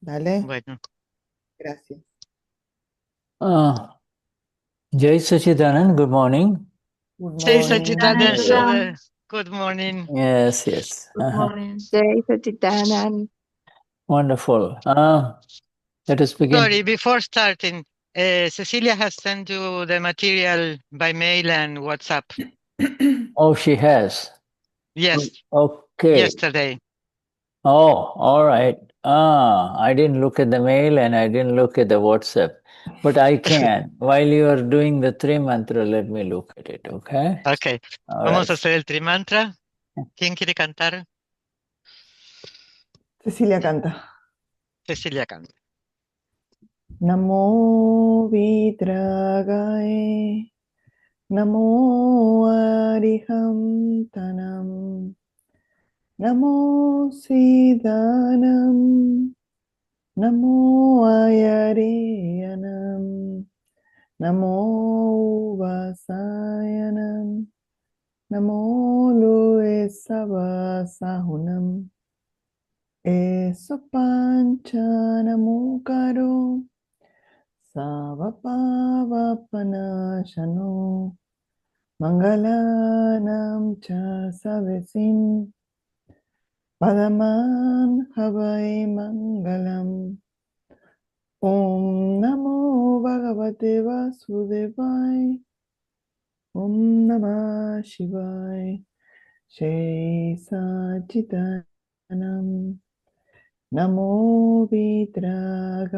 Dale, Bueno. gracias. Jai Sachidanand, good morning. Good Jai morning. Sachidanand Yeah. Shuddha. Good morning. Yes, yes. Good morning. Jai Sachidanand. Wonderful. Let us begin. Sorry, before starting, Cecilia has sent you the material by mail and WhatsApp. Oh, she has. Yes, Okay. yesterday. Oh, all right. I didn't look at the mail and I didn't look at the WhatsApp, but I can. While you are doing the three mantra, let me look at it, okay? Ok, All vamos a right. hacer el trimantra. ¿Quién quiere cantar? Cecilia canta. Cecilia canta. Namo Vidragaye, Namo Arihamtanam, Namo Siddhanam, Namo Ayariyanam, Namo Vasayanam, Namo Loe Savasahunam, Esopanchanamukaro, Savapavapanashano, Mangalanam cha savesin, Padaman havai mangalam, Om Namo Bhagavate Vasudevaya, Om Namah Shivaya, Shri Sachidanam, Namo Vidragaya,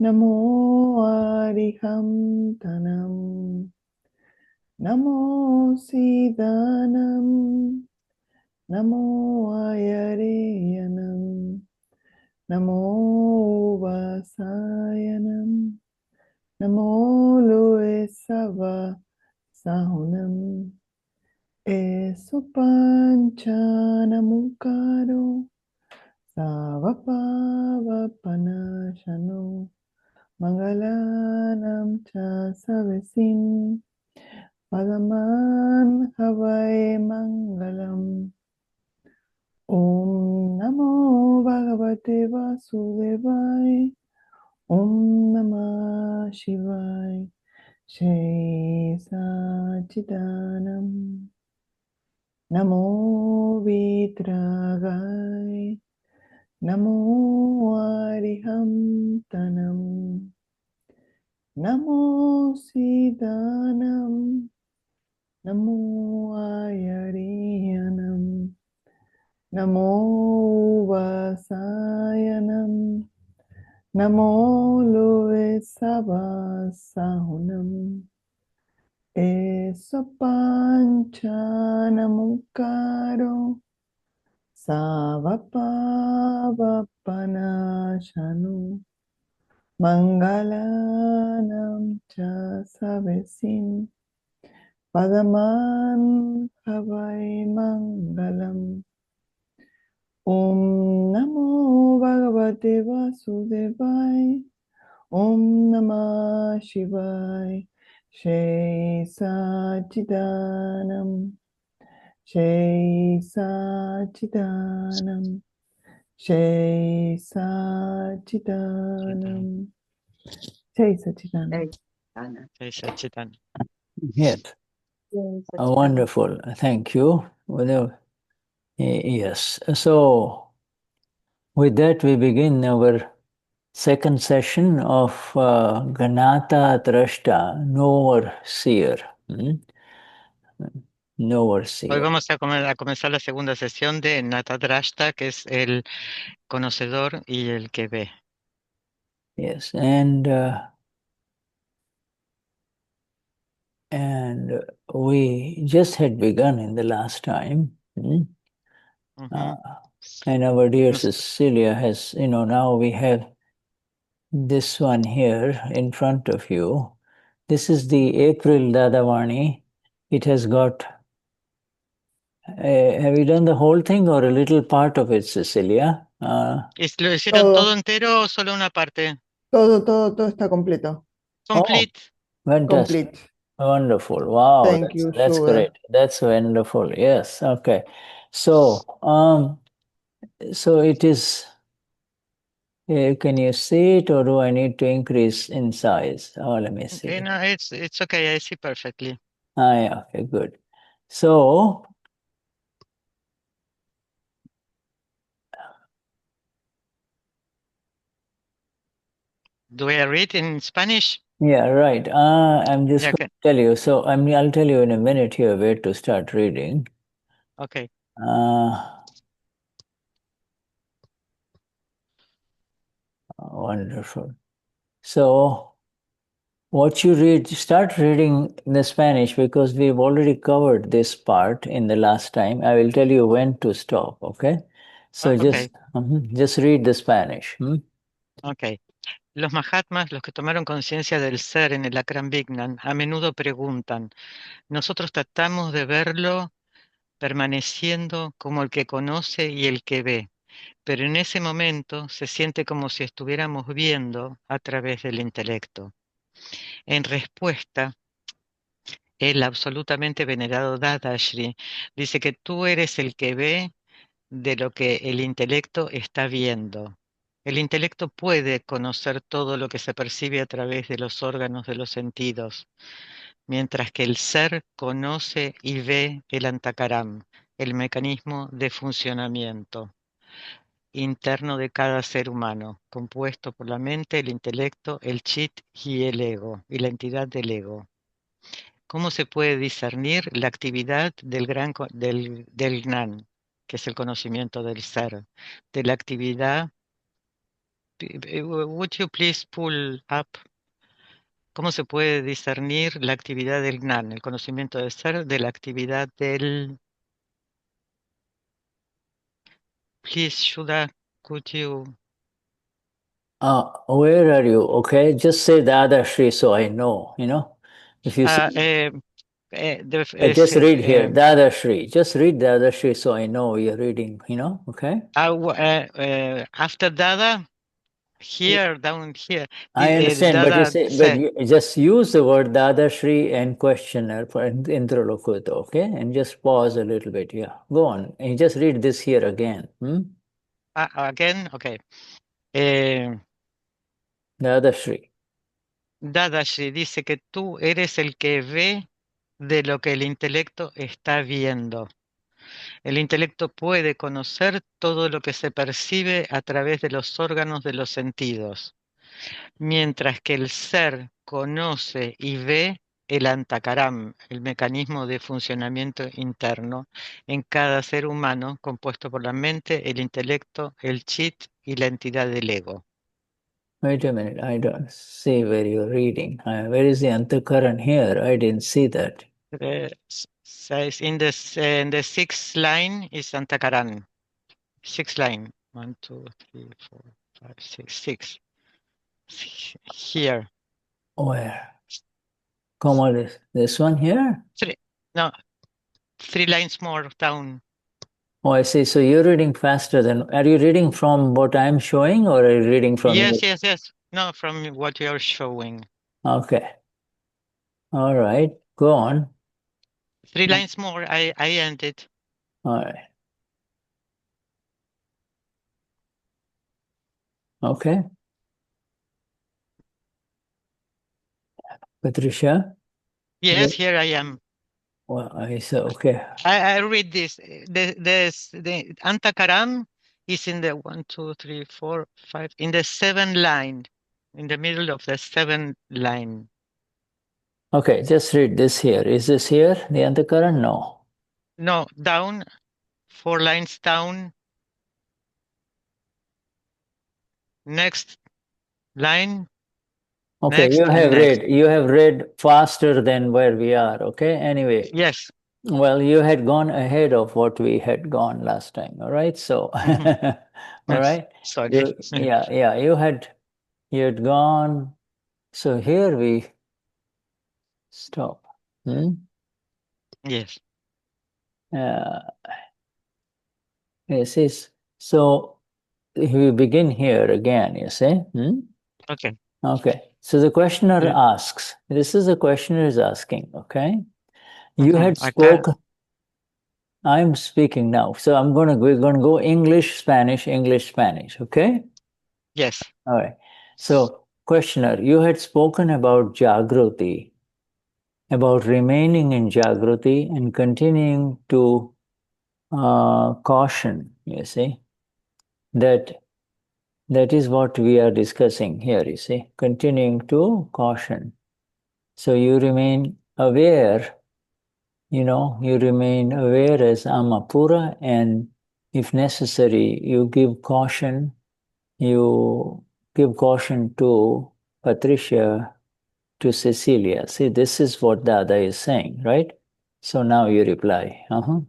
Namo Arihamtanam, Namo Siddhanam, Namo Ayariyanam, Namo Vasayanam, Namo Loe Sava Sahunam, Esopanchanamukaro, Savapavapanashano, Mangalanam cha savesin, Padaman havai mangalam. Om Namo Bhagavate Vasudevaya, Om Namah Shivaya, Shri Sachidanam, Namo Vidragaya, Namo Arihamtanam, Namo Siddhanam, Namo Ayariyanam, Namo Vasayanam, Namo Loe Savasahunam, Esopanchanamukaro, Savapavapanashanu, Mangalanam cha savesin, Padaman havai mangalam. Om Namo Bhagavate Vasudevaya, Om Namah Shivaya, Shri Sachidanam, Shri Sachidanam, Shri Sachidanam, Shri Sachidanam. Jai Sachidanand. Yes. Jai Sachidanand. Wonderful. Thank you. Well, yes. So, with that, we begin our second session of Gnata Drashta, Knower-Seer. Hoy Knower-Seer. vamos a comenzar la segunda sesión de Drashta, que es el conocedor y el que ve. Yes, and we just had begun in the last time. And our dear Cecilia has, now we have this one here in front of you. This is the April Dadavani. It has got, have you done the whole thing or a little part of it, Cecilia? ¿Lo hicieron todo entero o solo una parte? Todo está completo. Complete. Oh, fantastic. Complete. Wonderful. Wow. Thank you, That's Shuddha. great. That's wonderful. Yes. Okay. So, so it is Can you see it, or do I need to increase in size? Oh, let me see. Okay, no, it's okay. I see perfectly. Yeah, okay, good. So, Do I read in Spanish? yeah, right. I'm just Yeah, going okay. to tell you. So, I'll tell you in a minute here where to start reading. Okay. Wonderful. So, what you read, start reading the Spanish because we've already covered this part in the last time. I will tell you when to stop, okay? So Okay. just read the Spanish. Okay. Los Mahatmas, los que tomaron conciencia del ser en el Akram Vignan, a menudo preguntan, nosotros tratamos de verlo permaneciendo como el que conoce y el que ve, pero en ese momento se siente como si estuviéramos viendo a través del intelecto. En respuesta, el absolutamente venerado Dadashri dice que tú eres el que ve de lo que el intelecto está viendo. El intelecto puede conocer todo lo que se percibe a través de los órganos de los sentidos, mientras que el ser conoce y ve el antakaram, el mecanismo de funcionamiento interno de cada ser humano, compuesto por la mente, el intelecto, el chit y el ego, y la entidad del ego. ¿Cómo se puede discernir la actividad del Gnan, que es el conocimiento del ser, de la actividad? Would you please pull up? ¿Cómo se puede discernir la actividad del Gnan, el conocimiento del ser, de la actividad del... Please, Shuddha, could you... Where are you? Okay, just say Dadashri so I know, If you say, just read here, Dadashri. Just read Dadashri so I know you're reading, okay? After Dada, here, down here. I understand, but you just use the word Dadashri and questioner for interlocutor, okay? And just pause a little bit, yeah. Go on, and just read this here again. Again, okay. Dadashri. Dadashri dice que tú eres el que ve de lo que el intelecto está viendo. El intelecto puede conocer todo lo que se percibe a través de los órganos de los sentidos, mientras que el ser conoce y ve el antakaram, el mecanismo de funcionamiento interno en cada ser humano compuesto por la mente, el intelecto, el chit y la entidad del ego. Wait a minute, I don't see where you're reading. Where is the antakaran here? I didn't see that. Says in the sixth line is antakaran. Sixth line. 1, 2, 3, 4, 5, 6, 6. Here. Where? Come on, this one here? No, 3 lines more down. Oh, I see. So you're reading faster than. Are you reading from what I'm showing, or are you reading from? Yes. No, from what you're showing. Okay. All right. Go on. 3 lines more. I ended. All right. Okay. Patricia? Yes, here I am. Well, I said, okay. I read this. The Antakaram is in the 1, 2, 3, 4, 5, in the 7th line, in the middle of the 7th line. Okay, just read this here. Is this here, the Antakaran? No. No, down, 4 lines down. Next line. Okay, Next you have read faster than where we are. Okay, anyway. Yes. Well, you had gone ahead of what we had gone last time. All right, so all right. Sorry. You had gone. So here we stop. Yes. Yes. So we begin here again. You see. Okay. Okay. So the questioner asks. This is the questioner is asking. Okay. You had spoken. I'm speaking now. So we're going to go English, Spanish, English, Spanish. Okay. Yes. All right. So, questioner, you had spoken about Jagruti, about remaining in Jagruti and continuing to caution, you see, that is what we are discussing here, you see, continuing to caution. So you remain aware, you remain aware as Amapura, and if necessary, you give caution to Patricia, to Cecilia. See, this is what Dada is saying, right? So now you reply. Ujú.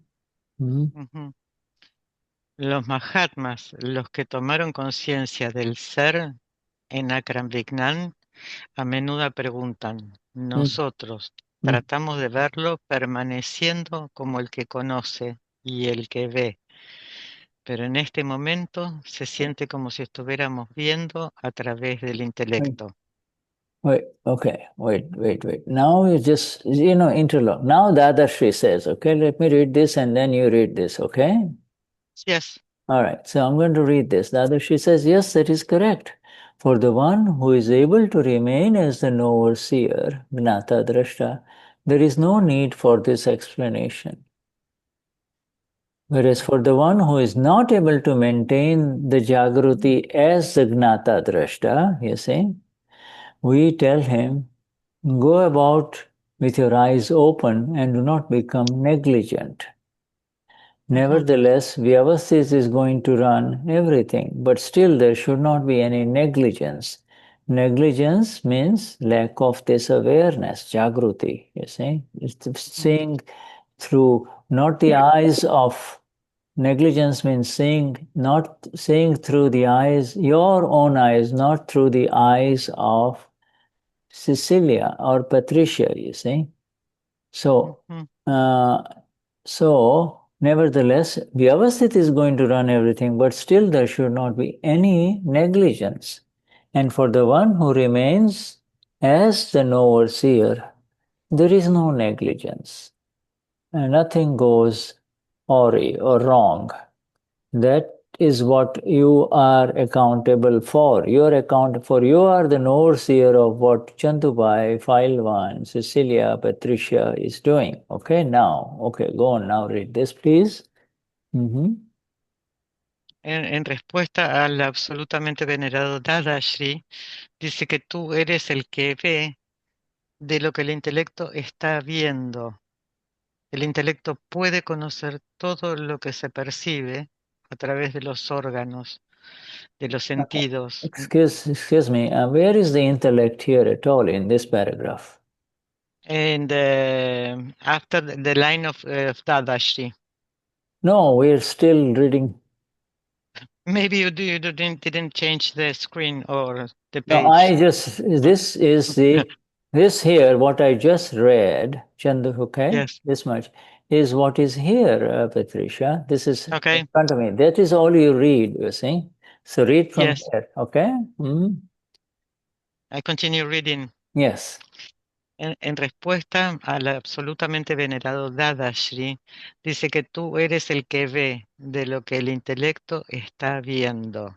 Los Mahatmas, los que tomaron conciencia del ser en Akram Vignan, a menudo preguntan, nosotros tratamos de verlo permaneciendo como el que conoce y el que ve, pero en este momento se siente como si estuviéramos viendo a través del intelecto. Wait. Now you just, interlock. Now Dadashri says, okay, let me read this and then you read this, okay? Yes. All right, so I'm going to read this. Dadashri says, yes, that is correct. For the one who is able to remain as the Knower-Seer, Gnata, Drashta, there is no need for this explanation. Whereas for the one who is not able to maintain the Jagruti as the Gnata, Drashta, you see, we tell him, go about with your eyes open and do not become negligent. Nevertheless, Vyavasthis is going to run everything, but still there should not be any negligence. Negligence means lack of this awareness, Jagruti, you see. It's seeing through not the eyes of, negligence means not seeing through the eyes, your own eyes, not through the eyes of Cecilia or Patricia, you see. So, nevertheless, Vyavasthit is going to run everything, but still there should not be any negligence. And for the one who remains as the Knower-Seer, there is no negligence. And nothing goes awry or wrong. That is what you are accountable for. You are the Knower-Seer of what Chandubai, File 1, Cecilia, Patricia is doing. Okay, go on now, read this, please. En respuesta al absolutamente venerado Dadashri, dice que tú eres el que ve de lo que el intelecto está viendo. El intelecto puede conocer todo lo que se percibe a través de los órganos, de los sentidos. Excuse me, where is the intellect here at all in this paragraph? And after the line of Dadashri. No, we're still reading. Maybe you didn't change the screen or the page. No, this is this here, what I just read, Chandu, okay? Yes. This much is what is here, Patricia. This is Okay. in front of me. That is all you read, you see. So read from Yes. here, okay? I continue reading. Yes. En respuesta al absolutamente venerado Dadashri, dice que tú eres el que ve de lo que el intelecto está viendo.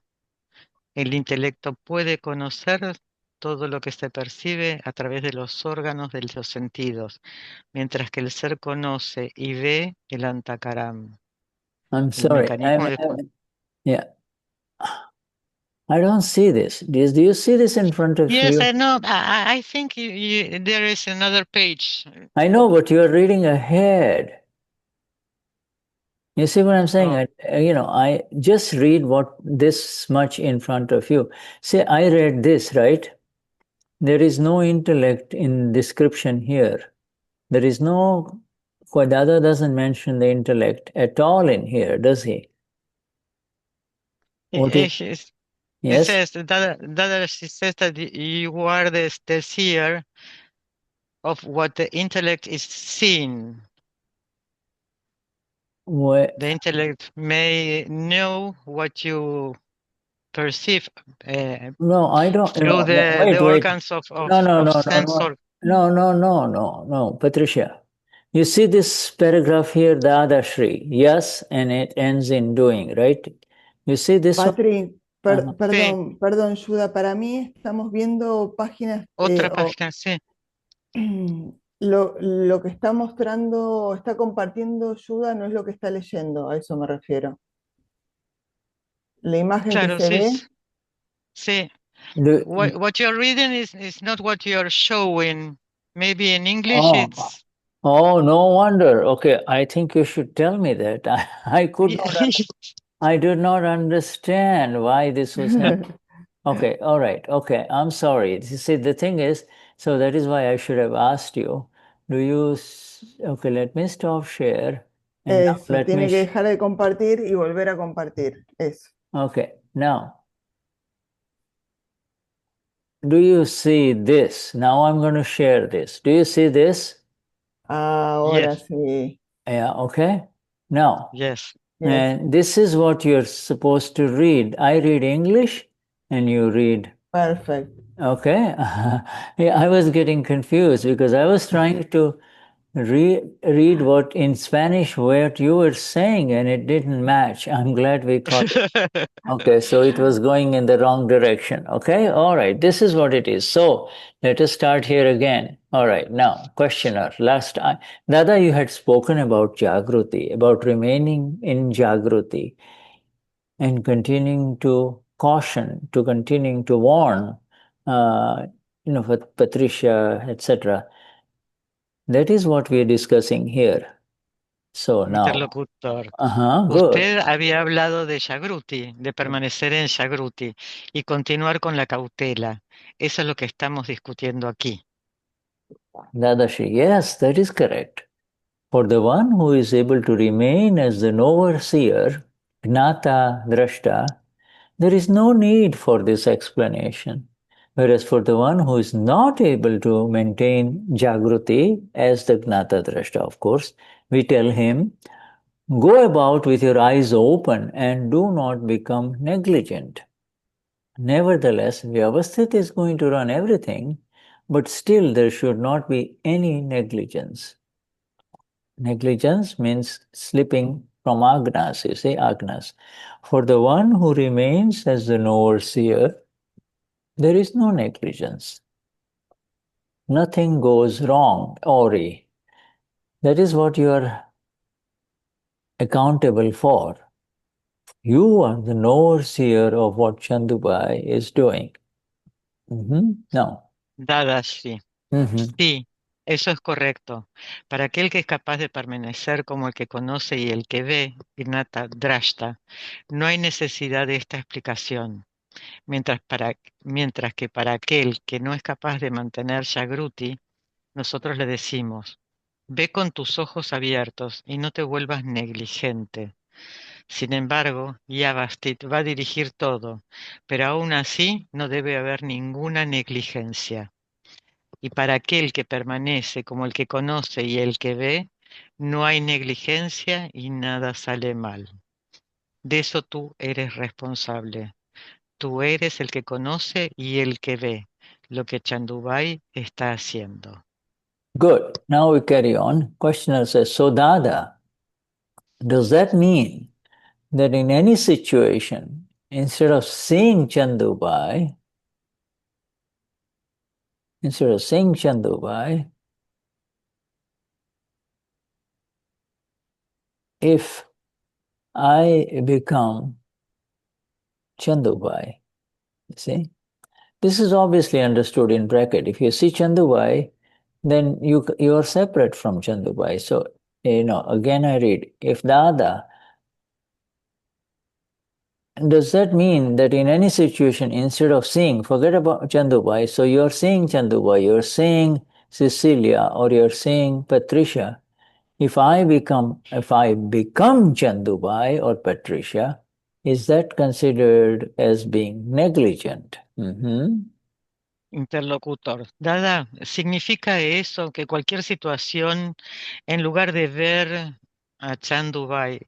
El intelecto puede conocer todo lo que se percibe a través de los órganos de los sentidos, mientras que el ser conoce y ve el antakaram. I'm sorry. Yeah. I don't see this. Do you see this in front of you? Yes, I know. I think there is another page. I know, but you are reading ahead. You see what I'm saying? I just read what this much in front of you. See, I read this, right? There is no intellect in description here. There is no, Dada doesn't mention the intellect at all in here, does he? Yes. Yes? It says, Dada says that you are the seer of what the intellect is seeing. The intellect may know what you perceive no, I don't. through the organs of sensor. No, Patricia. You see this paragraph here, Dadashri, yes, and it ends in doing, right? You see this Patri, Perdón, Shuddha, para mí estamos viendo páginas, Otra página, sí. lo que está mostrando, está compartiendo Shuddha no es lo que está leyendo, a eso me refiero. La imagen que Claro, se sí. ve, Sí. Do- What you're reading is not what you're showing. Maybe in English it's... Oh, no wonder. Okay, I think you should tell me that. I did not understand why this was happening. Okay, all right. Okay, I'm sorry. You see, the thing is, so that is why I should have asked you. Okay, let me stop share. And now eso, let me, tiene que dejar de compartir y volver a compartir, eso. okay, now, do you see this? Now I'm going to share this. Do you see this? Ahora Yes, sí, Yeah, okay. Now, yes. yes, and this is what you're supposed to read. I read English and you read. perfect. Okay. Yeah, I was getting confused because I was trying to read what in Spanish what you were saying and it didn't match. I'm glad we caught it. Okay, so it was going in the wrong direction. Okay, all right, this is what it is. So let us start here again. All right, now, questioner, last time, Dada, you had spoken about Jagruti, about remaining in Jagruti and continuing to caution, to continuing to warn, for Patricia, etc. That is what we are discussing here. So now, Interlocutor. good. Usted había hablado de Jagruti, de permanecer en Jagruti y continuar con la cautela. Eso es lo que estamos discutiendo aquí. Dadashri, yes, that is correct. For the one who is able to remain as the Knower-Seer, Gnata, Drashta, there is no need for this explanation. Whereas for the one who is not able to maintain Jagruti as the Gnata, Drashta, of course, we tell him, go about with your eyes open and do not become negligent. Nevertheless, Vyavasthit is going to run everything, but still there should not be any negligence. Negligence means slipping from agnas, you say agnas. For the one who remains as the knower-seer, there is no negligence. Nothing goes wrong, Ori. That is what you are accountable for. You are the knower-seer of what Chandubai is doing. No. Dadashri. Sí, eso es correcto. Para aquel que es capaz de permanecer como el que conoce y el que ve, Gnata, Drashta, no hay necesidad de esta explicación. Mientras que para aquel que no es capaz de mantener Jagruti, nosotros le decimos, ve con tus ojos abiertos y no te vuelvas negligente. Sin embargo, Yavastit va a dirigir todo, pero aún así no debe haber ninguna negligencia. Y para aquel que permanece como el que conoce y el que ve, no hay negligencia y nada sale mal. De eso tú eres responsable. Tú eres el que conoce y el que ve lo que Chandubai está haciendo. Good. Now we carry on. Questioner says, so Dada, does that mean that in any situation, instead of seeing Chandubai, if I become Chandubai, you see, this is obviously understood in bracket. If you see Chandubai, then you are separate from Chandubai. So, again I read, if Dada, does that mean that in any situation, instead of seeing, forget about Chandubai, so you're seeing Chandubai, you're seeing Cecilia, or you're seeing Patricia. If I become Chandubai or Patricia, is that considered as being negligent? Interlocutor. Dada, ¿significa eso que cualquier situación, en lugar de ver a Chandubai,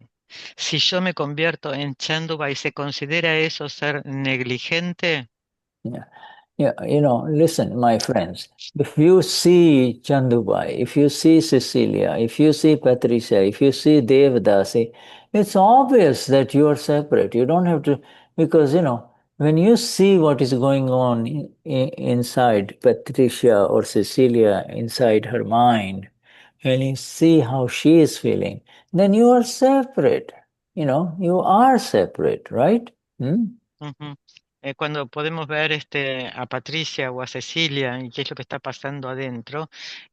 si yo me convierto en Chandubai, se considera eso ser negligente? Yeah, listen, my friends, if you see Chandubai, if you see Cecilia, if you see Patricia, if you see Devdasi, it's obvious that you are separate. You don't have to, because, when you see what is going on inside Patricia or Cecilia, inside her mind, when you see how she is feeling, then you are separate. You are separate, right? Ujú. Cuando podemos ver a Patricia o a Cecilia y qué es lo que está pasando adentro,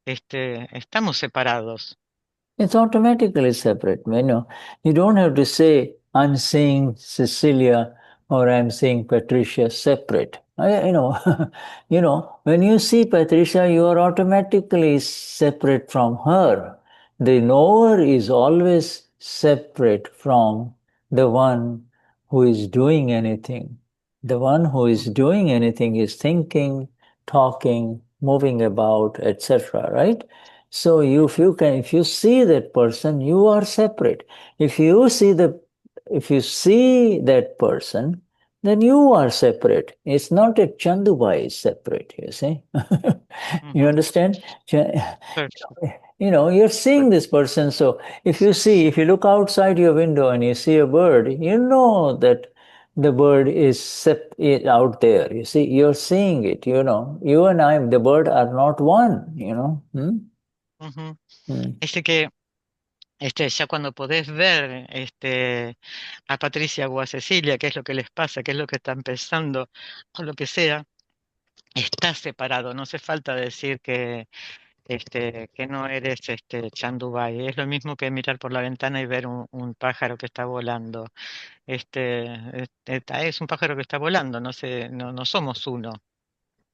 estamos separados. It's automatically separate. You don't have to say, I'm seeing Cecilia or I'm seeing Patricia separate. When you see Patricia, you are automatically separate from her. The knower is always separate from the one who is doing anything. The one who is doing anything is thinking, talking, moving about, etc., right? So if you see that person, you are separate. If you see that person, then you are separate. It's not that Chandubai is separate, you see. You Ujú. understand? Perfecto. You're seeing this person. So if you look outside your window and you see a bird, you know that the bird is out there. You see, you're seeing it. You and I, the bird, are not one. Ujú. Mm. Que ya cuando podés ver a Patricia o a Cecilia, qué es lo que les pasa, qué es lo que están pensando, o lo que sea, estás separado. No hace falta decir que no eres Chandubai. Es lo mismo que mirar por la ventana y ver un pájaro que está volando. Es un pájaro que está volando, no somos uno.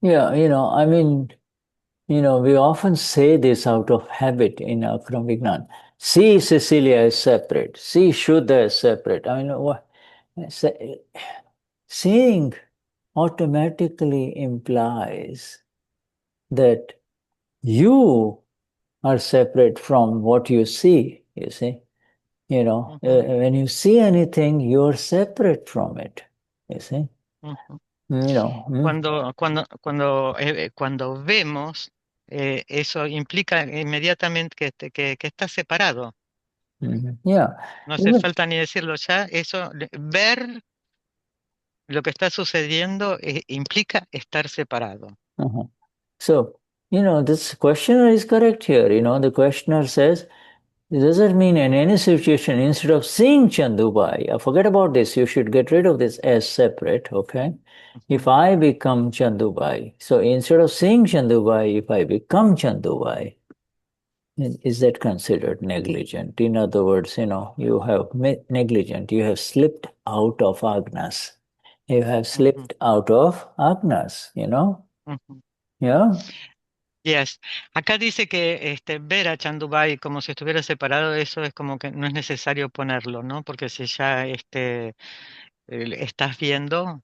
Yeah, I mean, we often say this out of habit in Akram Vignan. See Cecilia is separate. See Shuddha is separate. I mean, seeing automatically implies that you are separate from what you see, you see. Ujú, When you see anything, you're separate from it, you see. ujú. Mm. Cuando vemos, eso implica inmediatamente que estás separado. Yeah. No hace falta ni decirlo ya. Ver lo que está sucediendo implica estar separado. Uh-huh. So, this questioner is correct here. The questioner says, does it mean in any situation, instead of seeing Chandubai, forget about this, you should get rid of this as separate, okay? If I become Chandubai, so instead of seeing Chandubai, if I become Chandubai, is that considered negligent? In other words, you have negligent, you have slipped out of agnas. You have slipped out of agnas, Ujú. Yeah. Yes. Acá dice que ver a Chandubai como si estuviera separado, eso es como que no es necesario ponerlo, ¿no? Porque si ya estás viendo,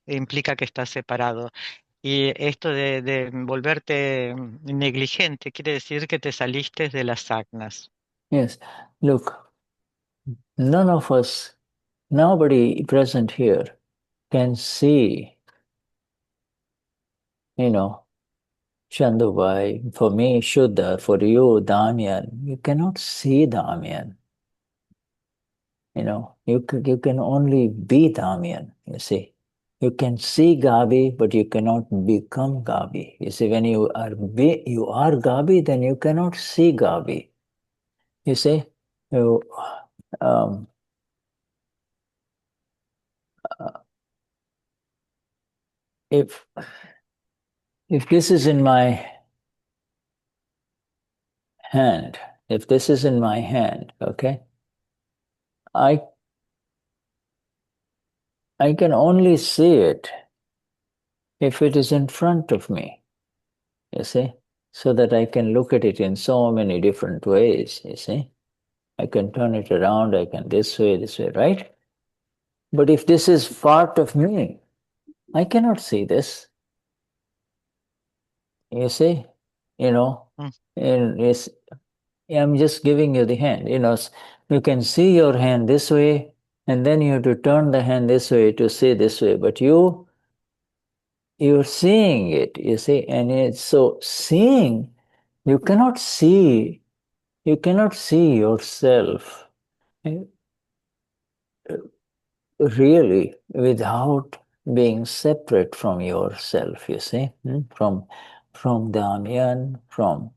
implica que estás separado. Y esto de volverte negligente quiere decir que te saliste de las agnas. Yes. Look, none of us, nobody present here can see, Chandubai, for me, Shuddha, for you, Damian. You cannot see Damian. You can only be Damian, you see. You can see Gabi, but you cannot become Gabi. You see, when you are Gabi, then you cannot see Gabi. You see, you, um, if this is in my hand, okay, I can only see it if it is in front of me, you see, so that I can look at it in so many different ways, you see. I can turn it around, I can this way, right? But if this is part of me, I cannot see this, you see, and I'm just giving you the hand, you can see your hand this way, and then you have to turn the hand this way to see this way, but you're seeing it, you see, and it's so seeing, you cannot see yourself really without being separate from yourself, you see, from Damian, from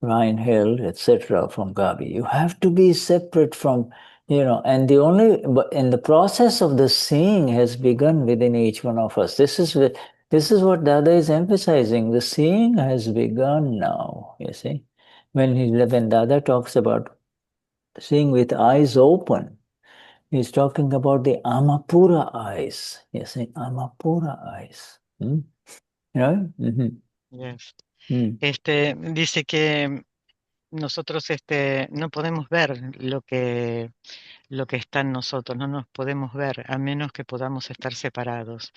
Reinhold, etc., from Gabi. You have to be separate from, and the process of the seeing has begun within each one of us. This is what Dada is emphasizing. The seeing has begun now, you see. When Dada talks about seeing with eyes open, he's talking about the Amapura eyes. You see, Amapura eyes. Right? Yes. Mm. Dice que nosotros no podemos ver lo que está en nosotros, no nos podemos ver a menos que podamos estar separados.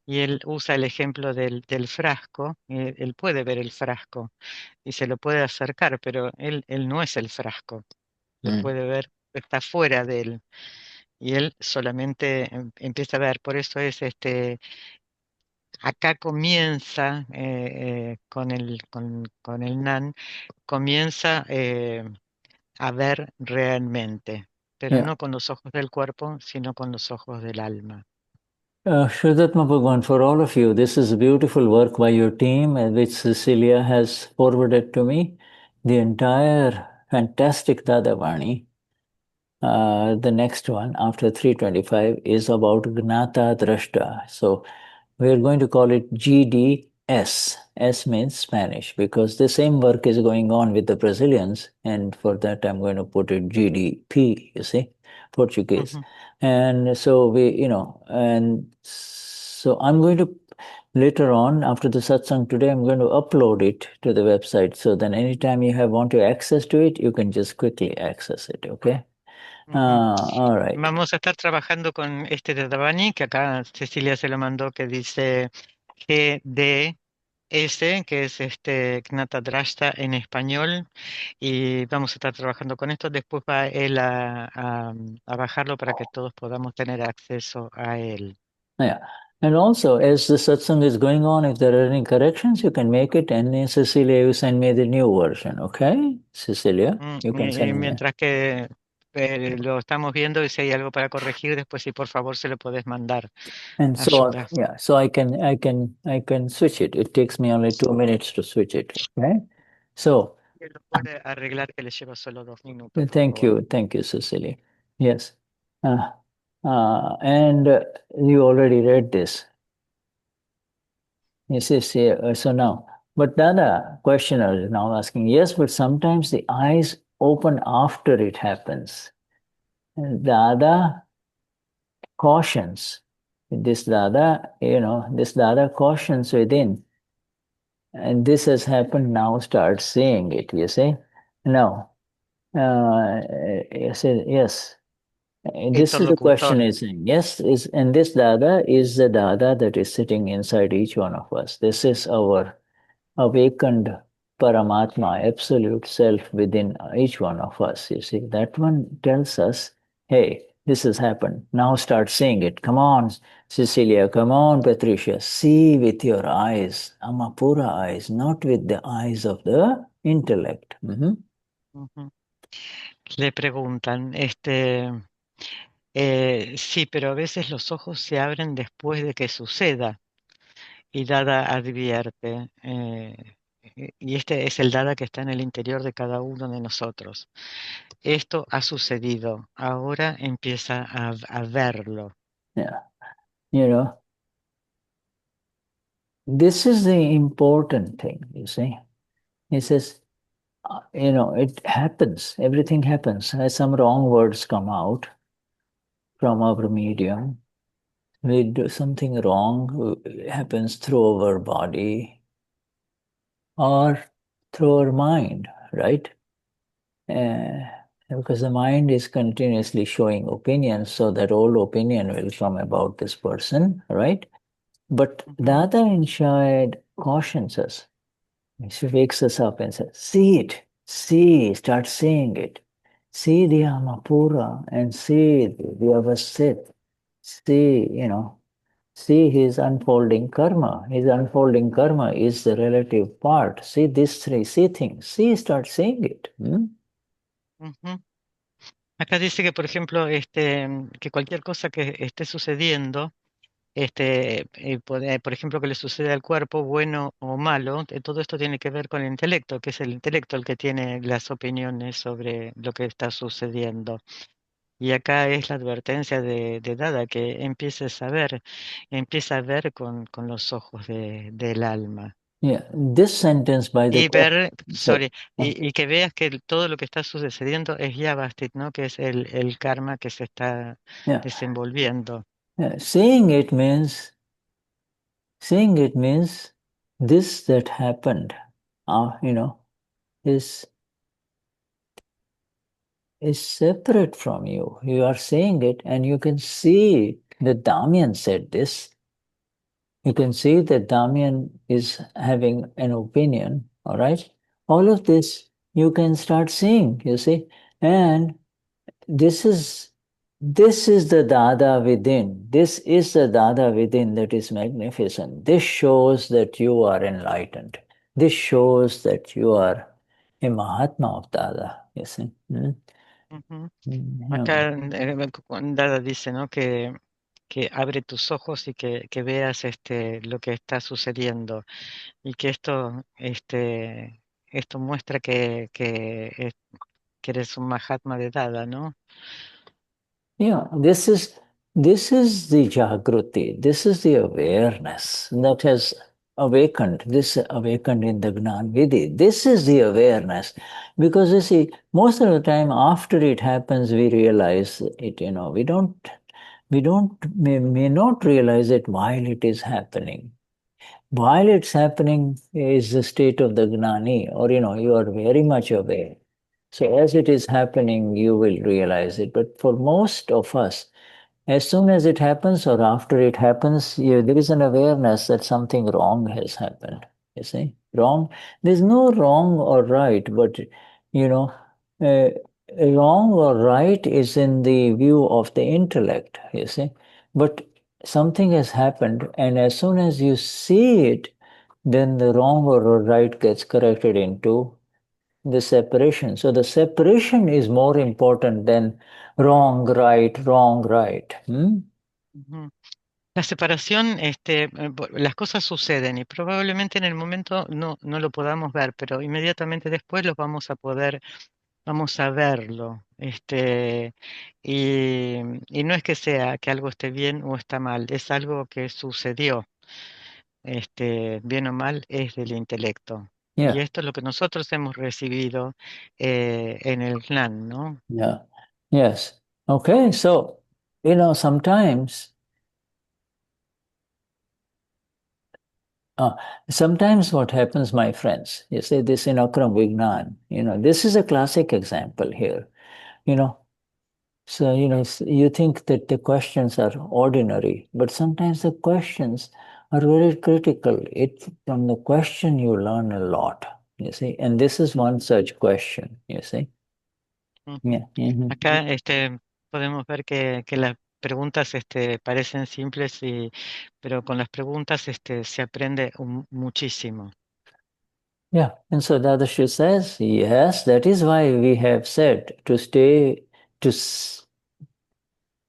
Y él usa el ejemplo del frasco, él puede ver el frasco y se lo puede acercar, pero él no es el frasco, lo puede ver, está fuera de él. Y él solamente empieza a ver, por eso es acá comienza con el Nan, comienza a ver realmente, pero Yeah. no con los ojos del cuerpo, sino con los ojos del alma. Vishuddhatma Bhagwan, for all of you, this is a beautiful work by your team, which Cecilia has forwarded to me. The entire fantastic Dadavani, the next one after 325, is about Gnata Drashta. So we're going to call it GDS. S means Spanish, because the same work is going on with the Brazilians, and for that I'm going to put it GDP, you see, Portuguese. And so so I'm going to, later on, after the satsang today, I'm going to upload it to the website, so then anytime you want to access to it, you can just quickly access it, okay? All right. Vamos a estar trabajando con este Dadavani, que acá Cecilia se lo mandó, que dice GDS, que es Gnata Drashta en español, y vamos a estar trabajando con esto. Después va él a bajarlo para que todos podamos tener acceso a él. Yeah. And also, as the satsang is going on, if there are any corrections, you can make it. And Cecilia, you send me the new version, okay? Cecilia, you can Y send me. mientras que lo estamos viendo, y si hay algo para corregir, después sí, por favor, se lo podés mandar. And so, Ayuda. yeah, so I can switch it. It takes me only 2 minutes to switch it, okay? So, Que lo puede arreglar, que le lleva solo 2 minutos, por thank favor. you, Cecilia. Yes. And you already read this. Yes, so now, but the other questioner is now asking, yes, but sometimes the eyes open after it happens. And Dada cautions, this Dada cautions within. And this has happened now, start seeing it, you see? Now, yes. This is the question is saying, yes, and this Dada is the Dada that is sitting inside each one of us. This is our awakened Paramatma, absolute self within each one of us. You see, that one tells us, hey, this has happened. Now start seeing it. Come on, Cecilia. Come on, Patricia. See with your eyes, Amapura eyes, not with the eyes of the intellect. Le preguntan, sí, pero a veces los ojos se abren después de que suceda. Y Dada advierte, y este es el Dada que está en el interior de cada uno de nosotros. Esto ha sucedido, ahora empieza a verlo. Yeah. This is the important thing, you see. He says, it happens, everything happens. Some wrong words come out from our medium. We do something wrong, happens through our body or through our mind, right? Because the mind is continuously showing opinions, so that old opinion will come about this person, right? But the other inside cautions us. She wakes us up and says, see it, start seeing it. See the Amapura and see the Avasit. See his unfolding karma. His unfolding karma is the relative part. See these three, see things. Start seeing it. Acá dice que, por ejemplo, que cualquier cosa que esté sucediendo, por ejemplo, que le sucede al cuerpo, bueno o malo, todo esto tiene que ver con el intelecto, que es el intelecto el que tiene las opiniones sobre lo que está sucediendo. Y acá es la advertencia de Dada, que empieza a ver con los ojos del alma. Yeah, this sentence by the Y ver, sorry. y que veas que todo lo que está sucediendo es Yavastit, ¿no? Que es el karma que se está Yeah, desenvolviendo. yeah. Seeing it means this that happened, is separate from you. You are seeing it, and you can see that Damian said this. You can see that Damian is having an opinion, all right? All of this you can start seeing, you see? And this is the Dada within. This is the Dada within that is magnificent. This shows that you are enlightened. This shows that you are a Mahatma of Dada, you see? Ujú. Yeah. Acá Dada dice, ¿no? Que abre tus ojos y que veas lo que está sucediendo. Y que esto muestra que eres un Mahatma de Dada, ¿no? Yeah, this is the Jagruti, this is the awareness that has awakened, this awakened in the Gnan Vidhi. This is the awareness. Because you see, most of the time after it happens, we realize it, may not realize it while it is happening. While it's happening is the state of the Gnani, or you are very much aware. So as it is happening, you will realize it. But for most of us, as soon as it happens or after it happens, there is an awareness that something wrong has happened. You see, wrong. There's no wrong or right, but uh, wrong or right is in the view of the intellect. You see, but something has happened, and as soon as you see it, then the wrong or right gets corrected into the separation. So the separation is more important than wrong, right, wrong, right. Ujú. La separación, las cosas suceden y probablemente en el momento no lo podamos ver, pero inmediatamente después vamos a verlo. Y no es que sea que algo esté bien o está mal, es algo que sucedió. Bien o mal, es del intelecto. Y Yeah, esto es lo que nosotros hemos recibido en el Gnan, ¿no? yeah, yes. Okay, so, sometimes, sometimes what happens, my friends, you say this in Akram Vignan, this is a classic example here, you know. So, you think that the questions are ordinary, but sometimes the questions are very critical. From the question you learn a lot, you see, and this is one such question, you see. Ujú. Yeah. Mhm. Acá podemos ver que las preguntas parecen simples, pero con las preguntas se aprende muchísimo. Yeah, and so Dadashri says, yes, that is why we have said to stay, to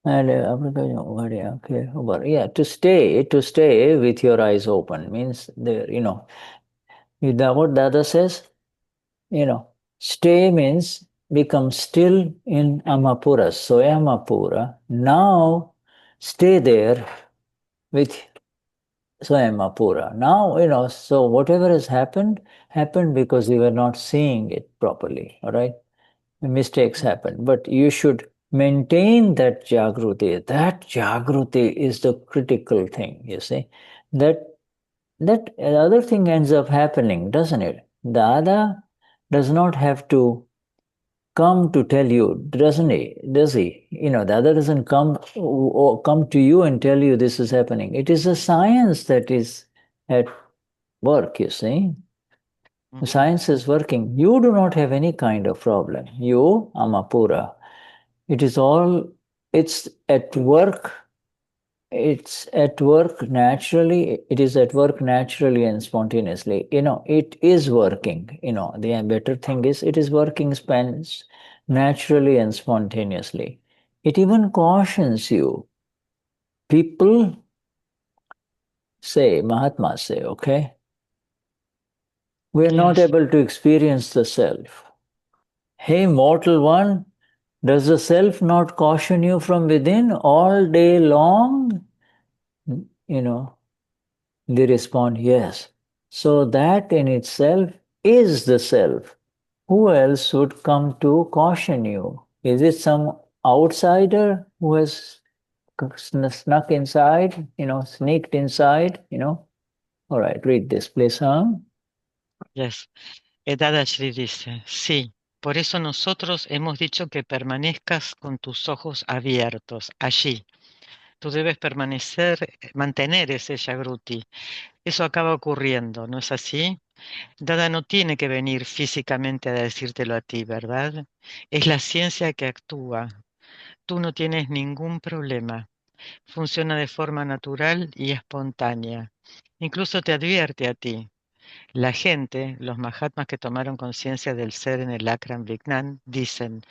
and to stay with your eyes open means there, what Dada says, stay means become still in Amapura, Soyamapura. Now stay there with Soyamapura. Now, so whatever has happened because we were not seeing it properly, all right? Mistakes happen, but you should maintain that Jagruti. That Jagruti is the critical thing, you see. That other thing ends up happening, doesn't it? Dada does not have to come to tell you, doesn't he? Does he? The other doesn't come or come to you and tell you this is happening. It is a science that is at work, you see. The Ujú. science is working. You do not have any kind of problem. You, Amapura, it's at work. It's at work naturally. It is at work naturally and spontaneously. It is working. The better thing is it is working naturally and spontaneously. It even cautions you. People say, Mahatmas say, okay, we are not Yes. able to experience the self. Hey, mortal one, does the self not caution you from within all day long? You know, they respond, yes. So that in itself is the self. Who else would come to caution you? Is it some outsider who has snuck inside, sneaked inside, All right, read this, please, huh? Yes. Dadashri dice, sí, por eso nosotros hemos dicho que permanezcas con tus ojos abiertos allí. Tú debes mantener ese Jagruti. Eso acaba ocurriendo, ¿no es así? Dada no tiene que venir físicamente a decírtelo a ti, ¿verdad? Es la ciencia que actúa. Tú no tienes ningún problema. Funciona de forma natural y espontánea. Incluso te advierte a ti. La gente, los Mahatmas que tomaron conciencia del ser en el Akram Vignan, dicen,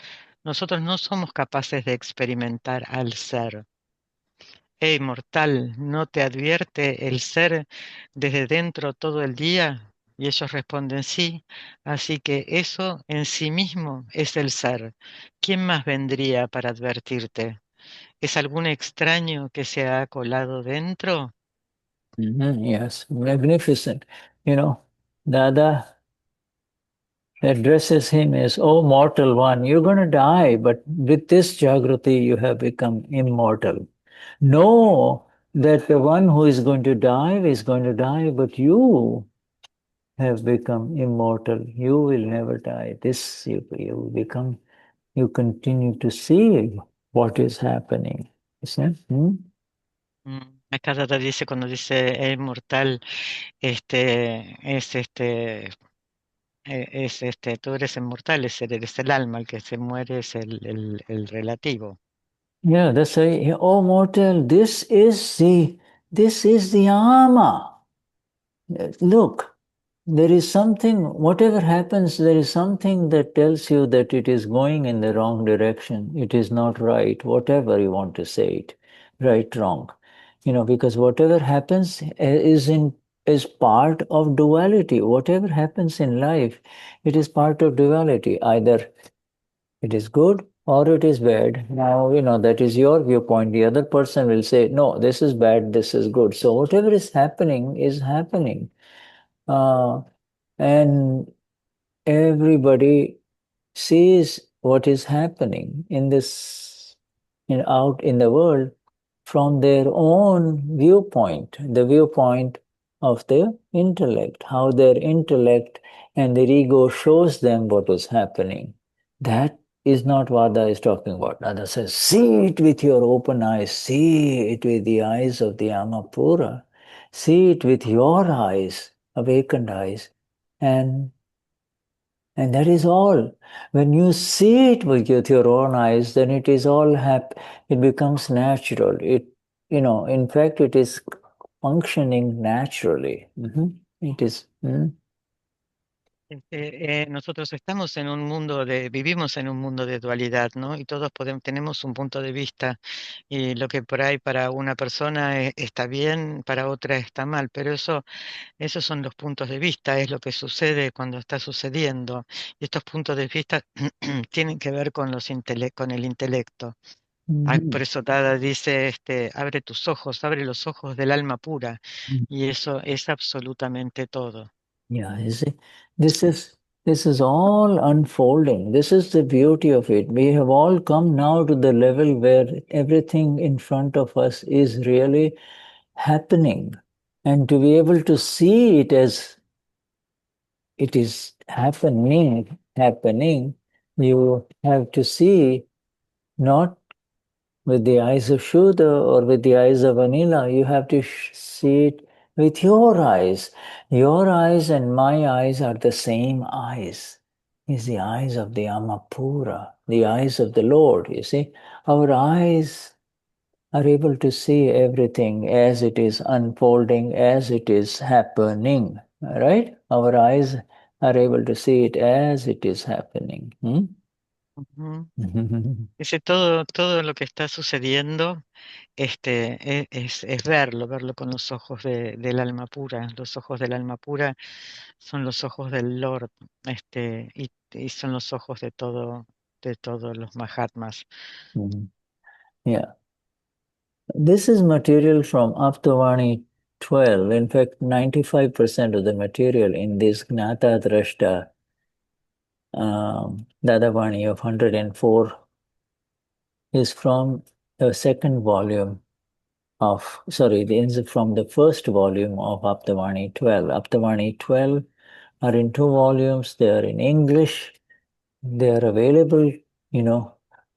nosotros no somos capaces de experimentar al ser. Hey, mortal, ¿no te advierte el ser desde dentro todo el día? Y ellos responden sí, así que eso en sí mismo es el ser. ¿Quién más vendría para advertirte? ¿Es algún extraño que se ha colado dentro? Yes, magnificent. Dada addresses him as, oh, mortal one, you're going to die, but with this Jagruti, you have become immortal. Know that the one who is going to die, but you have become immortal. You will never die. This you continue to see what is happening. Isn't it? Acá Dada dice cuando dice mortal, tú eres inmortal, eres el alma, el que se muere es el relativo. Yeah, that's why, oh mortal, this is the Ama. Look, there is something, whatever happens, there is something that tells you that it is going in the wrong direction. It is not right, whatever you want to say it, right, wrong. Because whatever happens is part of duality. Whatever happens in life, it is part of duality. Either it is good or it is bad. Now, that is your viewpoint. The other person will say, no, this is bad, this is good. So whatever is happening is happening. And everybody sees what is happening out in the world from their own viewpoint, the viewpoint of their intellect, how their intellect and their ego shows them what is happening. That is not what Vada is talking about. Vada says, see it with your open eyes, see it with the eyes of the Amapura, see it with your eyes, awakened eyes, and that is all. When you see it with your own eyes, then it is all it becomes natural. In fact, it is functioning naturally. It is. Nosotros vivimos en un mundo de dualidad, ¿no? Y todos tenemos un punto de vista y lo que por ahí para una persona está bien, para otra está mal, pero esos son los puntos de vista, es lo que sucede cuando está sucediendo. Y estos puntos de vista tienen que ver con con el intelecto. Por eso Dada dice, abre tus ojos, abre los ojos del alma pura, y eso es absolutamente todo. Yeah, you see, this is all unfolding. This is the beauty of it. We have all come now to the level where everything in front of us is really happening. And to be able to see it as it is happening, you have to see not with the eyes of Shuddha or with the eyes of Anila. You have to see it with your eyes. Your eyes and my eyes are the same eyes. It's the eyes of the Amapura, the eyes of the Lord, you see. Our eyes are able to see everything as it is unfolding, as it is happening, right? Our eyes are able to see it as it is happening. Ujú. Dice, todo lo que está sucediendo es verlo con los ojos del alma pura. Los ojos del alma pura son los ojos del Lord, y son los ojos de todos los Mahatmas. Yeah. This is material from Aptavani 12. In fact, 95% of the material in this Gnata Drashta Dadavani of 104 is from the second volume of, sorry, this is from the first volume of Aptavani 12. Aptavani 12 are in 2 volumes. They are in English. They are available,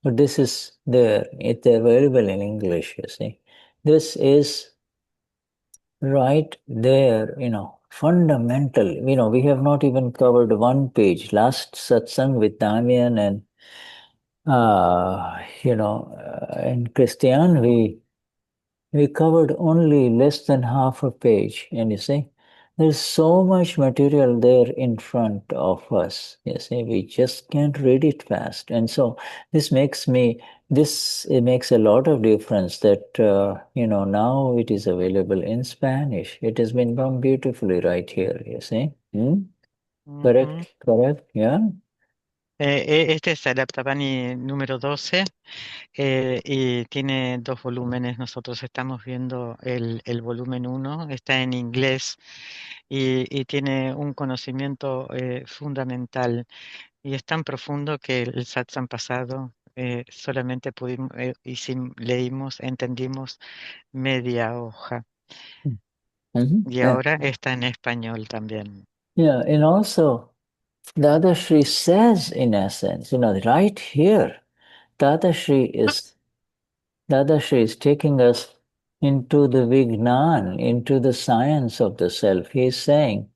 but this is there. It's available in English, you see. This is right there, fundamental. We have not even covered one page. Last satsang with Damian and, in Christian, we covered only less than half a page. And you see, there's so much material there in front of us. You see, we just can't read it fast. And so it makes a lot of difference that, now it is available in Spanish. It has been done beautifully right here, you see. Ujú. Correct, yeah. Este es el Aptavani número 12, y tiene 2 volúmenes. Nosotros estamos viendo el volumen 1, está en inglés y tiene un conocimiento fundamental, y es tan profundo que el satsang pasado solamente leímos, entendimos media hoja, y ahora está en español también. Yeah, and also Dadashri says, in essence, right here, Dadashri is taking us into the Vignan, into the science of the self. He's saying,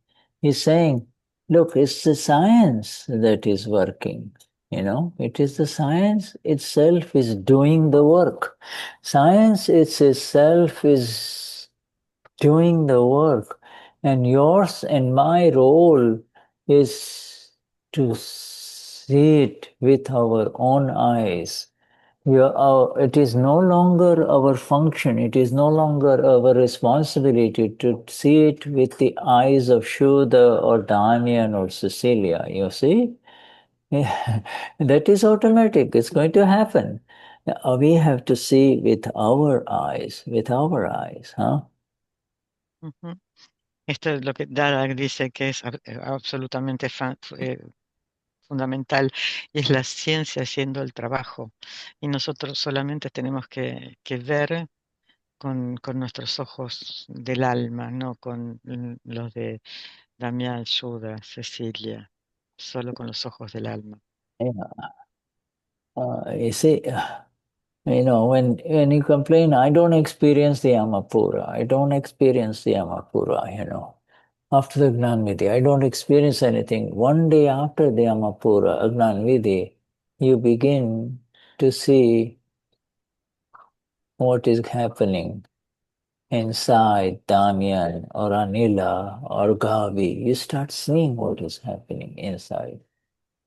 look, it's the science that is working. It is the science itself is doing the work. Science itself is doing the work. And yours and my role is to see it with our own eyes. It is no longer our function, it is no longer our responsibility to see it with the eyes of Shuddha or Damian or Cecilia, you see? That is automatic, it's going to happen. We have to see with our eyes, huh? Ujú. Esto es lo que Dada dice que es absolutamente fundamental, y es la ciencia haciendo el trabajo. Y nosotros solamente tenemos que ver con nuestros ojos del alma, no con los de Damián, Shuddha, Cecilia, solo con los ojos del alma. You see, when you complain, I don't experience the Amapura. I don't experience the Amapura, After the Gnan Vidhi, I don't experience anything. One day after the Amapura, Gnan Vidhi, you begin to see what is happening inside Damian or Anila or Gavi. You start seeing what is happening inside.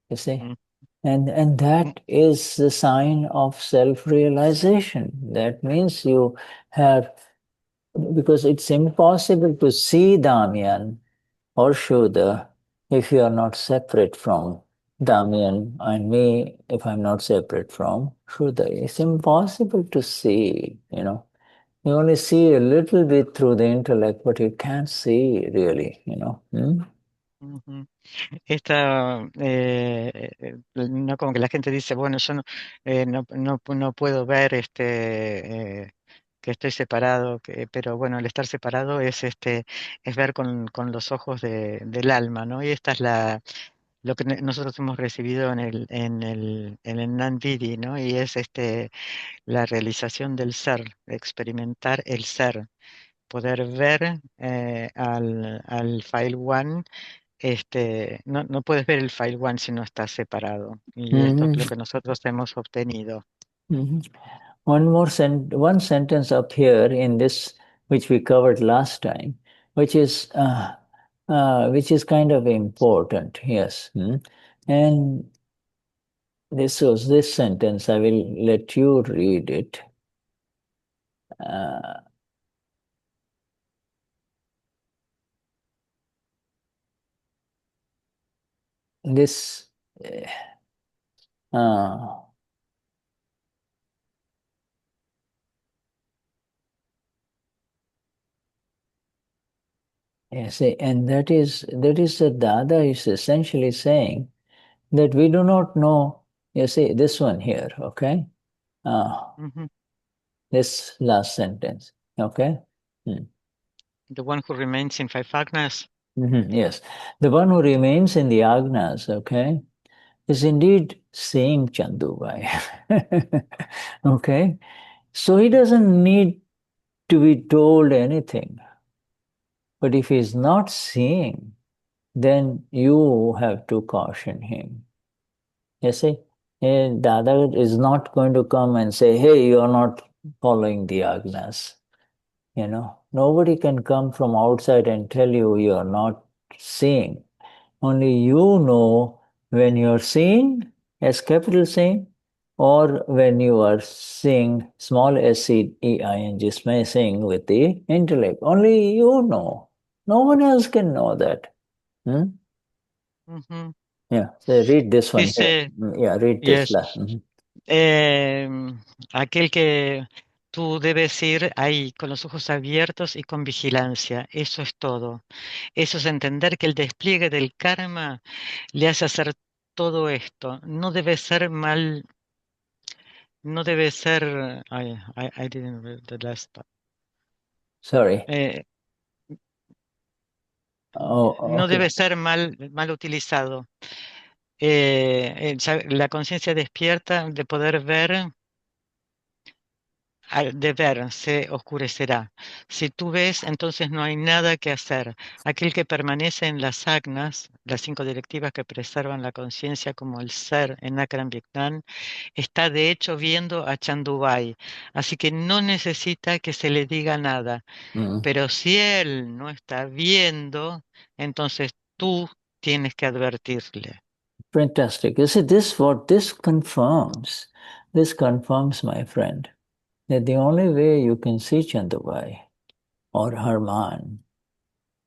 You see? Mm. And that is the sign of self-realization. That means you have, because it's impossible to see Damian or Shuddha if you are not separate from Damian and me, if I'm not separate from Shuddha. It's impossible to see, You only see a little bit through the intellect, but you can't see really, Ujú. Esta, no, como que la gente dice, bueno, yo no puedo ver que estoy separado, pero bueno, el estar separado es ver con los ojos del alma, ¿no? Y esta es lo que nosotros hemos recibido en el Nandidi, ¿no? Y es la realización del ser, experimentar el ser, poder ver al File One. No puedes ver el File One si no está separado. Y esto es lo que nosotros hemos obtenido. One sentence up here in this, which we covered last time, which is kind of important, yes. And this was this sentence. I will let you read it. This yes, and that is that Dada is essentially saying that we do not know. You see this one here, okay? This last sentence, okay? The one who remains in five agnas. Yes, the one who remains in the agnas, okay, is indeed seeing Chandubai. Okay, so he doesn't need to be told anything. But if he's not seeing, then you have to caution him. You see, Dada is not going to come and say, hey, you're not following the agnas. You know, nobody can come from outside and tell you you're not seeing. Only you know when you're seeing, as capital seeing, or when you are seeing small s-e-i-n-g, seeing with the intellect. Only you know. No one else can know that. Yeah, so read this one. Dice, Yeah, read this. yes, aquel que tú debes ir ahí con los ojos abiertos y con vigilancia. Eso es todo. Eso es entender que el despliegue del karma le hace hacer todo esto. No debe ser mal. No debe ser. I didn't read the last part. Sorry. No debe ser mal utilizado. La conciencia despierta de poder ver, de ver, se oscurecerá. Si tú ves, entonces no hay nada que hacer. Aquel que permanece en las agnas, las 5 directivas que preservan la conciencia como el ser en Akram Vignan, está de hecho viendo a Chandubai. Así que no necesita que se le diga nada. Pero si él no está viendo, entonces tú tienes que advertirle. Fantastic. You see, this confirms, my friend, that the only way you can see Chandubai or Herman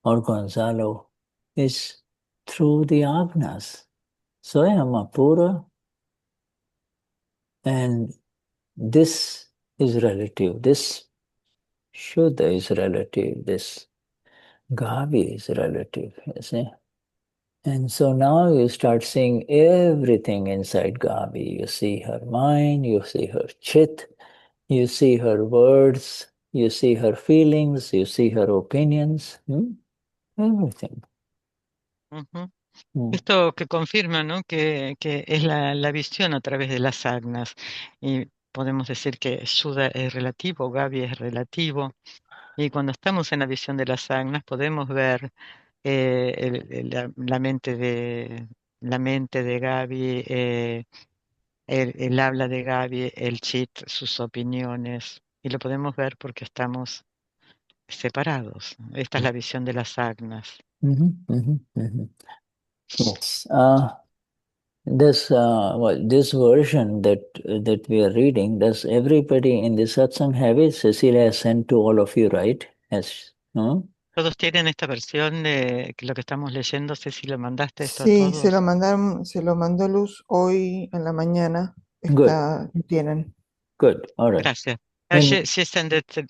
or Gonzalo is through the agnas. Soyama and this is relative. This Shuddha is relative. This Gavi is relative, you see. And so now you start seeing everything inside Gavi. You see her mind, you see her chit, you see her words, you see her feelings, you see her opinions, everything. Esto que confirma, ¿no? que es la visión a través de las agnas. Y podemos decir que Shuddha es relativo, Gavi es relativo. Y cuando estamos en la visión de las agnas podemos ver la mente de Gaby, el habla de Gaby, el chit, sus opiniones, y lo podemos ver porque estamos separados. Esta es la visión de las agnas. Yes. This version that we are reading, does everybody in the satsang have it? Cecilia has sent to all of you, right? Yes. Todos tienen esta versión de lo que estamos leyendo. Ceci, ¿lo mandaste esto a Sí, todos? se lo mandó Luz hoy en la mañana. Good. Lo tienen. Good. All right. Gracias. And She sent it to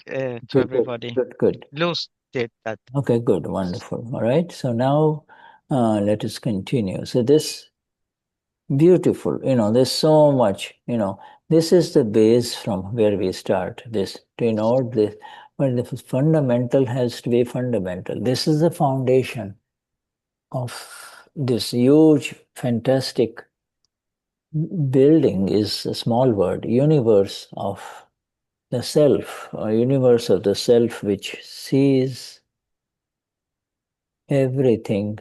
everybody. Good. Luz did that. Okay, good. Wonderful. All right. So now let us continue. So this beautiful, there's so much, this is the base from where we start. This, this, but the fundamental has to be fundamental. This is the foundation of this huge, fantastic building is a small word, universe of the self, or universe of the self which sees everything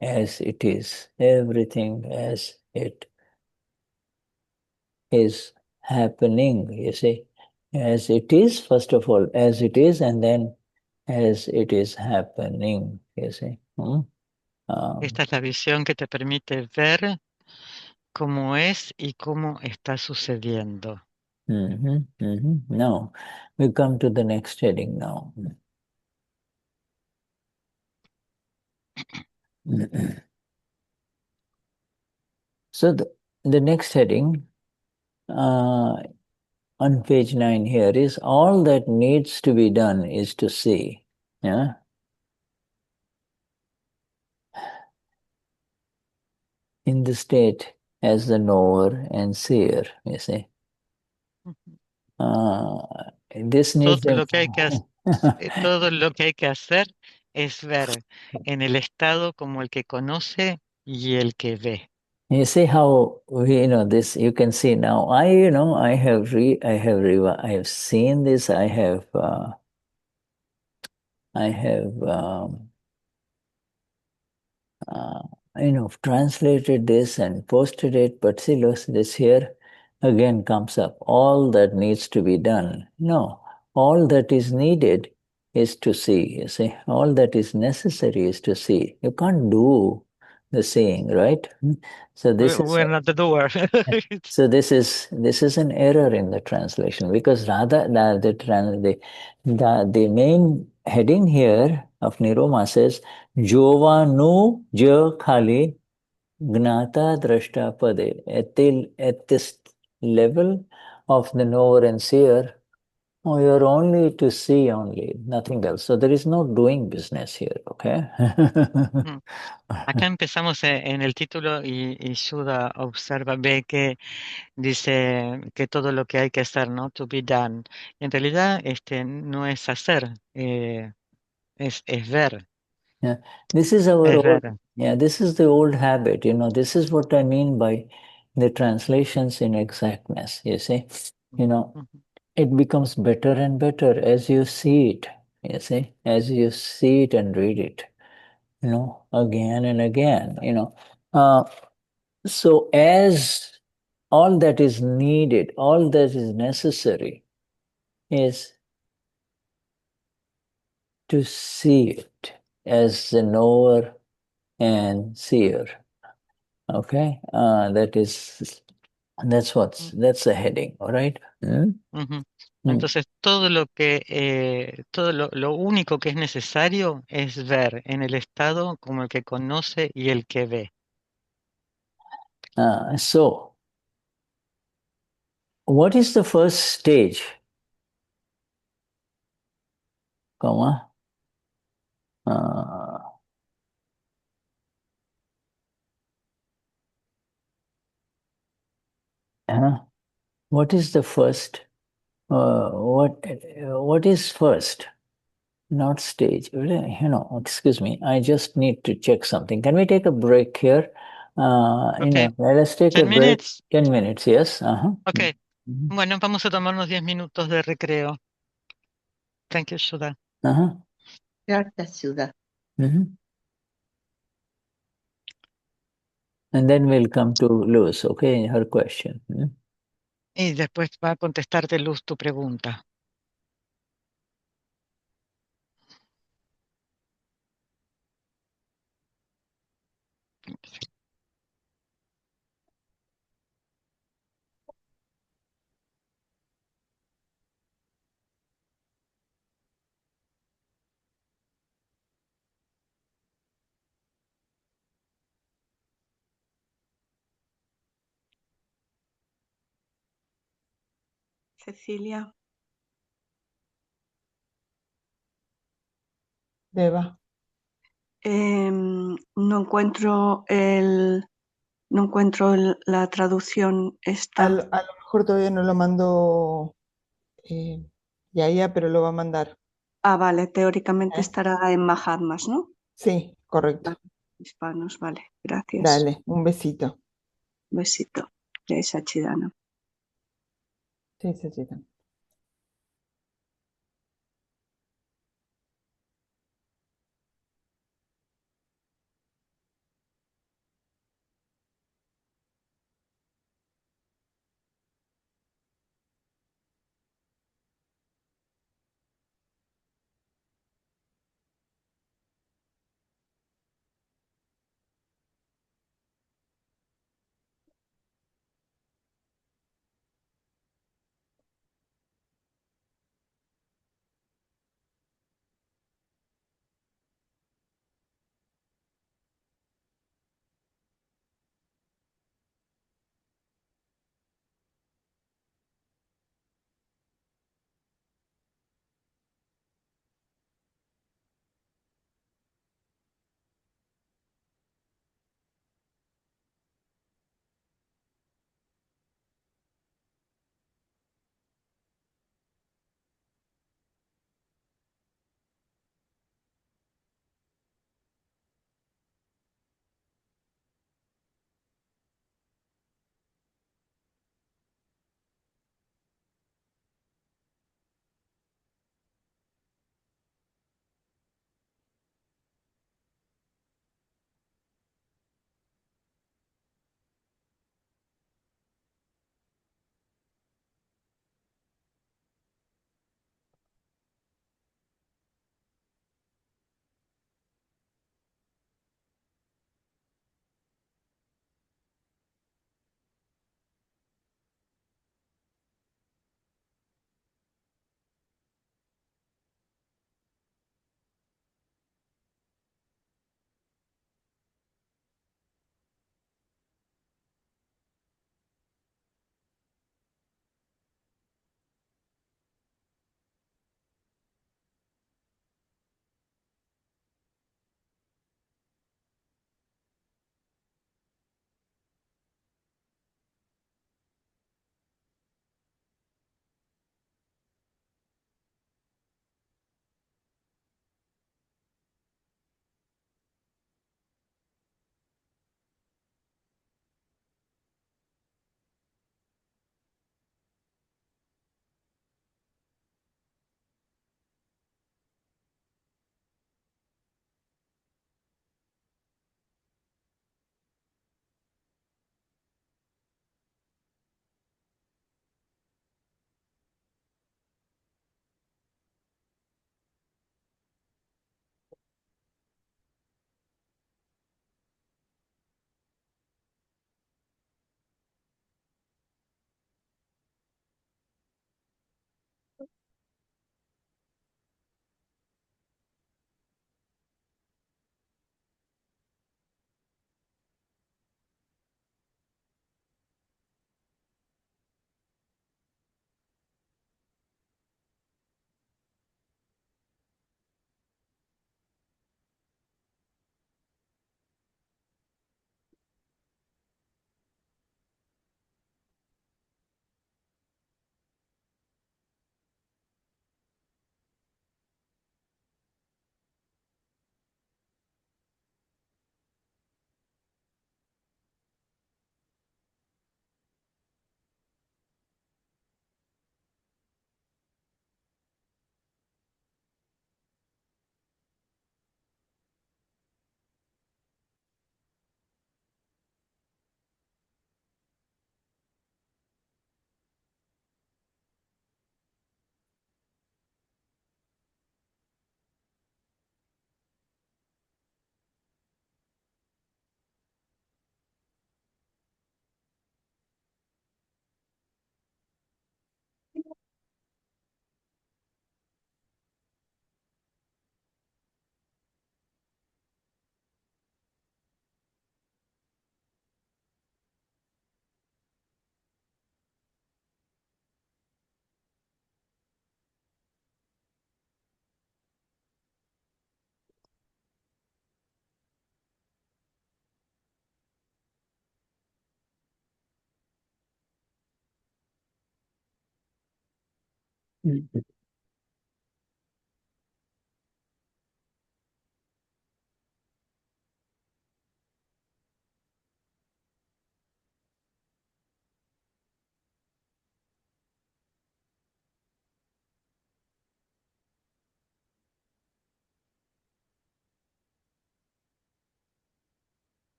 as it is, everything as it is happening, you see, as it is, first of all, as it is, and then as it is happening, you see. Esta es la visión que te permite ver cómo es y cómo está sucediendo. Now, we come to the next heading now. So the next heading on page 9 here is all that needs to be done is to see. Yeah. In the state as the knower and seer, you see. This needs Todo lo que hay que todo lo que hay que hacer es ver en el estado como el que conoce y el que ve. You see how we, this you can see now. I have seen this. I have translated this and posted it. But see, look, this here again comes up. All that needs to be done. No, all that is needed is to see. You see, all that is necessary is to see. You can't do the seeing, right? So this is. We're not the doer. So this is an error in the translation, because rather the main heading here of Niruma says Jova nu ja khali Gnata Drashta Pade. At this level of the knower and seer, you're only to see only, nothing else. So there is no doing business here, okay? Acá empezamos en el título y Shuddha observa, ve que dice que todo lo que hay que hacer, ¿no? To be done. En realidad, no es hacer, es ver, Yeah, this is our es old, ver. this is the old habit. This is what I mean by the translations in exactness. You see, Ujú. it becomes better and better as you see it. You see, as you see it and read it, again and again. So as all that is needed, all that is necessary, is to see it as the knower and seer. Okay, that's the heading, all right? Ujú. Entonces, todo lo que, todo lo único que es necesario es ver en el estado como el que conoce y el que ve. So, what is the first stage? Comma. What is the first? What is first? Not stage. Excuse me. I just need to check something. Can we take a break here? Okay. Let's take 10 a break. minutes. 10 minutes, yes. Ok. Bueno, vamos a tomarnos 10 minutos de recreo. Thank you, Shuddha. Gracias, Shuddha. And then we'll come to Luz, okay, her question. Y después va a contestarte Luz tu pregunta. Cecilia. Deba. No encuentro la traducción A esta. lo mejor todavía no lo mandó Yaya, pero lo va a mandar. Vale, teóricamente estará en Mahatmas, ¿no? Sí, correcto. Vale, hispanos, vale, gracias. Dale, un besito. Un besito. Jai Sachidana. Sí, sí.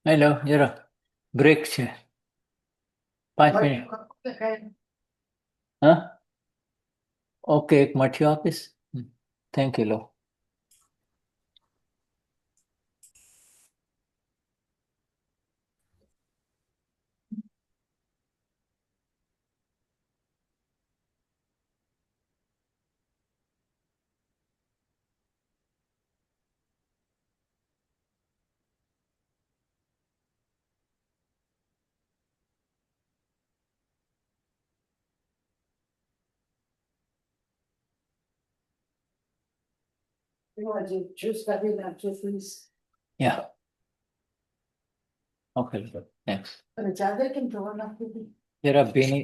Hello जरा break છે 5 minute હા okay એક મઠિયો આપીશ thank you લો યા okay thanks જરા ભીની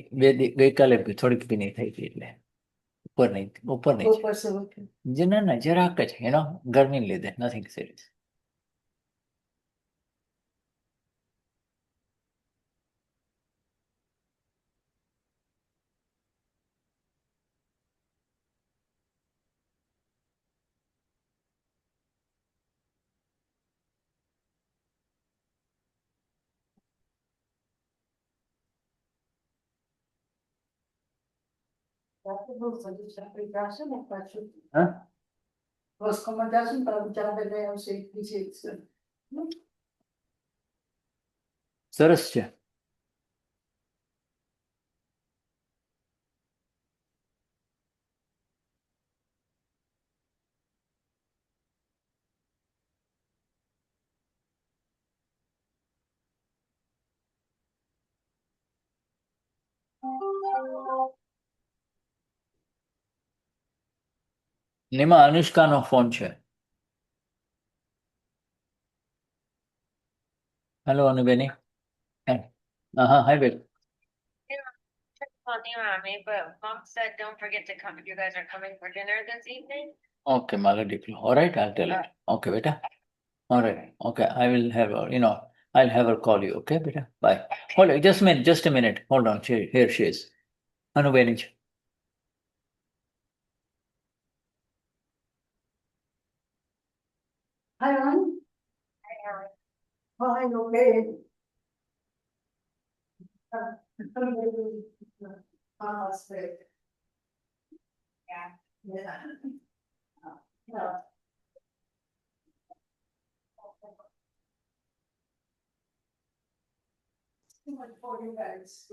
ગઈકાલે થોડીક ભીની થઈ હતી એટલે ઉપર નહીં છે ના ના જરાક જ ગરમીને લીધે નથિંગ સિરિયસ Huh? સરસ છે. નિમા અનુષ્કાનો ફોન છે. હેલો અનુબેની. હાય બેન. Okay, Maladiklu. All right, I'll tell it. Okay, beta. All right. Okay, I will have her, I'll have her call you. Okay, beta. Bye. Hold on, just a minute. Hold on. Here she is. Anubeni. Hi, Ron. Hi, okay. Straight. Yeah. Yeah. Too much for you guys.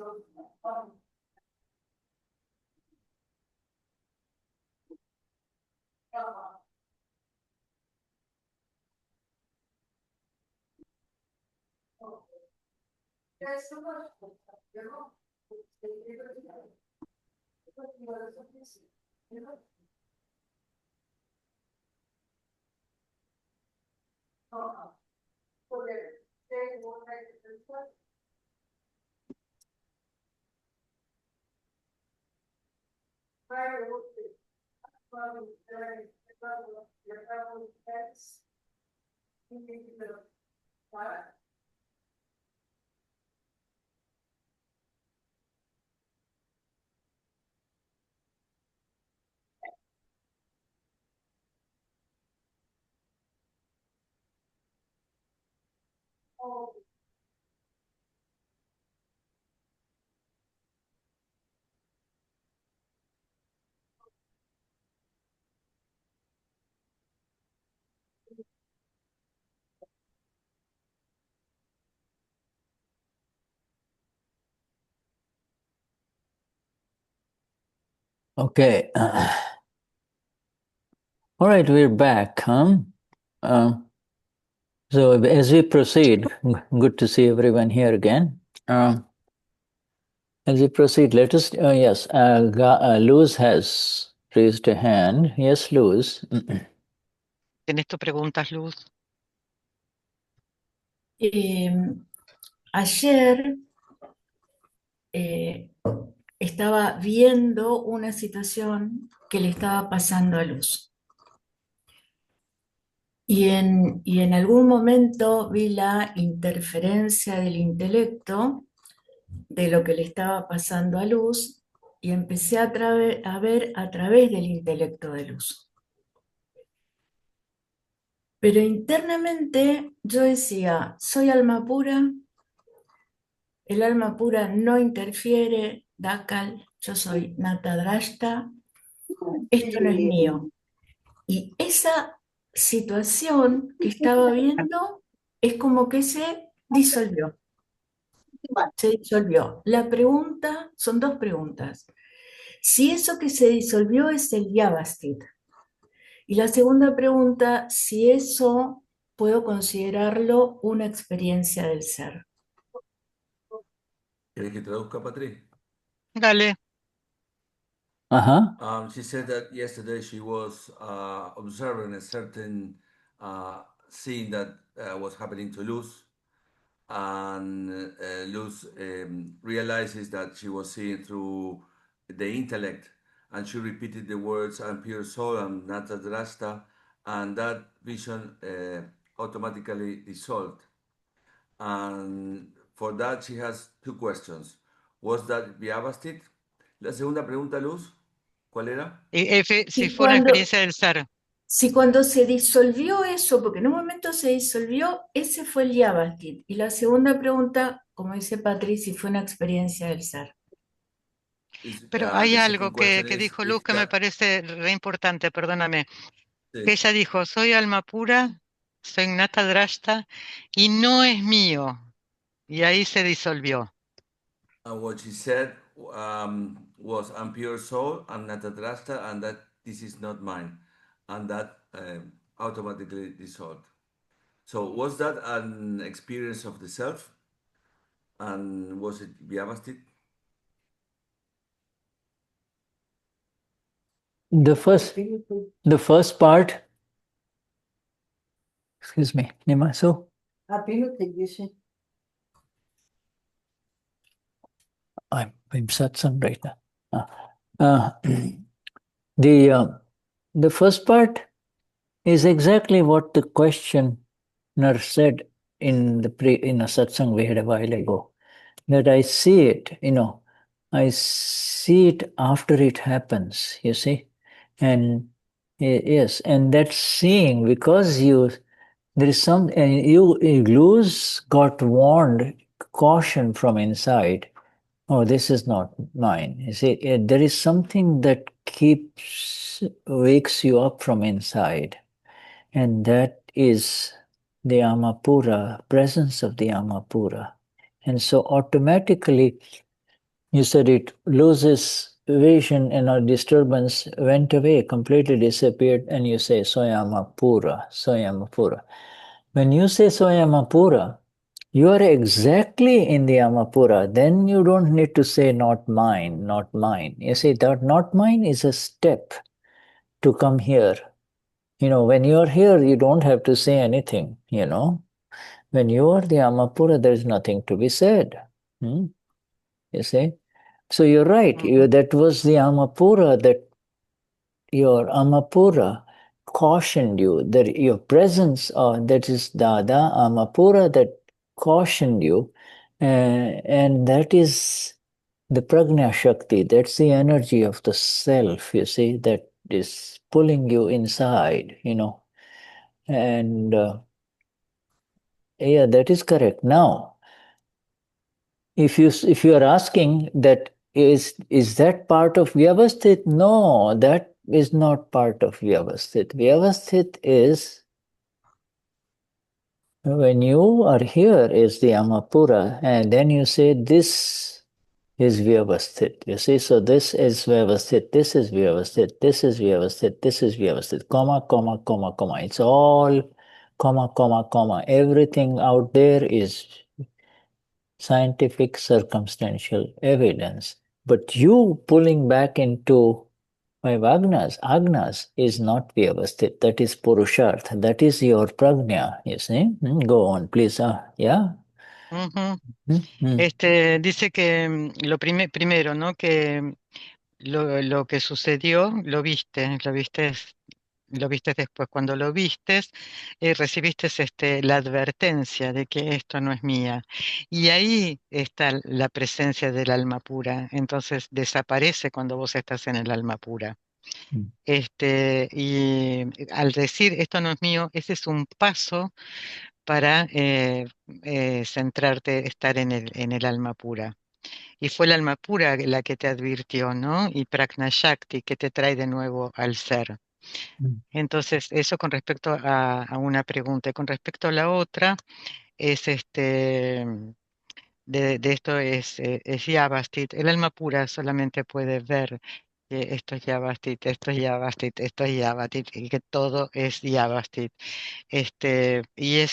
There's so much, Okay. All right, we're back. So as we proceed, good to see everyone here again. As we proceed, let us, yes, Luz has raised a hand. Yes, Luz. ¿Tienes tus preguntas, Luz? Ayer estaba viendo una situación que le estaba pasando a Luz. Y en algún momento vi la interferencia del intelecto de lo que le estaba pasando a Luz y empecé a ver a través del intelecto de Luz. Pero internamente yo decía, soy alma pura, el alma pura no interfiere, Dakhal, yo soy Nata Drashta, esto no es mío. Y esa situación que estaba viendo es como que se disolvió. Se disolvió. La pregunta, son dos preguntas. Si eso que se disolvió es el Yavastit. Y la segunda pregunta, si eso puedo considerarlo una experiencia del ser. ¿Quieres que traduzca, Patricia? Dale. She said that yesterday she was observing a certain scene that was happening to Luz, and Luz realizes that she was seeing through the intellect, and she repeated the words "I'm pure soul, I'm not a Drashta," and that vision automatically dissolved. And for that she has two questions. Was that Vyavastit? La segunda pregunta, Luz, ¿cuál era? Si fue una experiencia del ser. Si cuando se disolvió eso, porque en un momento se disolvió, ese fue el Yavastit. Y la segunda pregunta, como dice Patricia, si fue una experiencia del ser. Pero hay the algo second question que is dijo Luz if que me that parece re importante, perdóname, que sí, ella dijo, soy alma pura, soy Gnata Drashta y no es mío. Y ahí se disolvió. what she said was, I'm pure soul, I'm not a drasta, and that this is not mine, and that automatically dissolved. So was that an experience of the self, and was it vyavastit? The first part, excuse me, Nima, so I'm in satsang right now. The first part is exactly what the questioner said in a satsang we had a while ago. That I see it, I see it after it happens, you see. And yes, and that seeing, because there is some, and you lose, got warned, caution from inside. Oh, this is not mine. You see, there is something that wakes you up from inside, and that is the Amapura, presence of the Amapura. And so automatically, you said it loses vision and our disturbance went away, completely disappeared, and you say Soyamapura, Soyamapura. When you say Soyamapura, you are exactly in the Amapura. Then you don't need to say not mine, not mine. You see, that not mine is a step to come here. When you are here, you don't have to say anything, When you are the Amapura, there is nothing to be said. You see? So you're right. That was the Amapura, that your Amapura cautioned you, that your presence, that is Dada, Amapura, that cautioned you, and that is the Prajna Shakti, that's the energy of the self, you see, that is pulling you inside, and yeah, that is correct. Now, if you are asking that is that part of Vyavasthit? No, that is not part of Vyavasthit. Vyavasthit is when you are here is the Amapura, and then you say this is Vyavasthit. You see, so this is Vyavasthit, this is Vyavasthit, this is Vyavasthit, this is Vyavasthit, comma, comma, comma, comma. It's all comma, comma, comma. Everything out there is scientific circumstantial evidence. But you pulling back into five agnas is not vyavasthit. That is purusharth. That is your prajna, you see. Go on, please. Yeah. Dice que primero, ¿no? Que lo que sucedió lo viste después. Cuando lo vistes, recibiste la advertencia de que esto no es mía. Y ahí está la presencia del alma pura. Entonces desaparece cuando vos estás en el alma pura. Y al decir esto no es mío, ese es un paso para centrarte, estar en el alma pura. Y fue el alma pura la que te advirtió, ¿no? Y Prajna Shakti, que te trae de nuevo al ser. Entonces, eso con respecto a una pregunta. Y con respecto a la otra, es de esto es Yavastit. El alma pura solamente puede ver que esto es Yavastit, esto es Yavastit, esto es Yavastit, y que todo es Yavastit. Y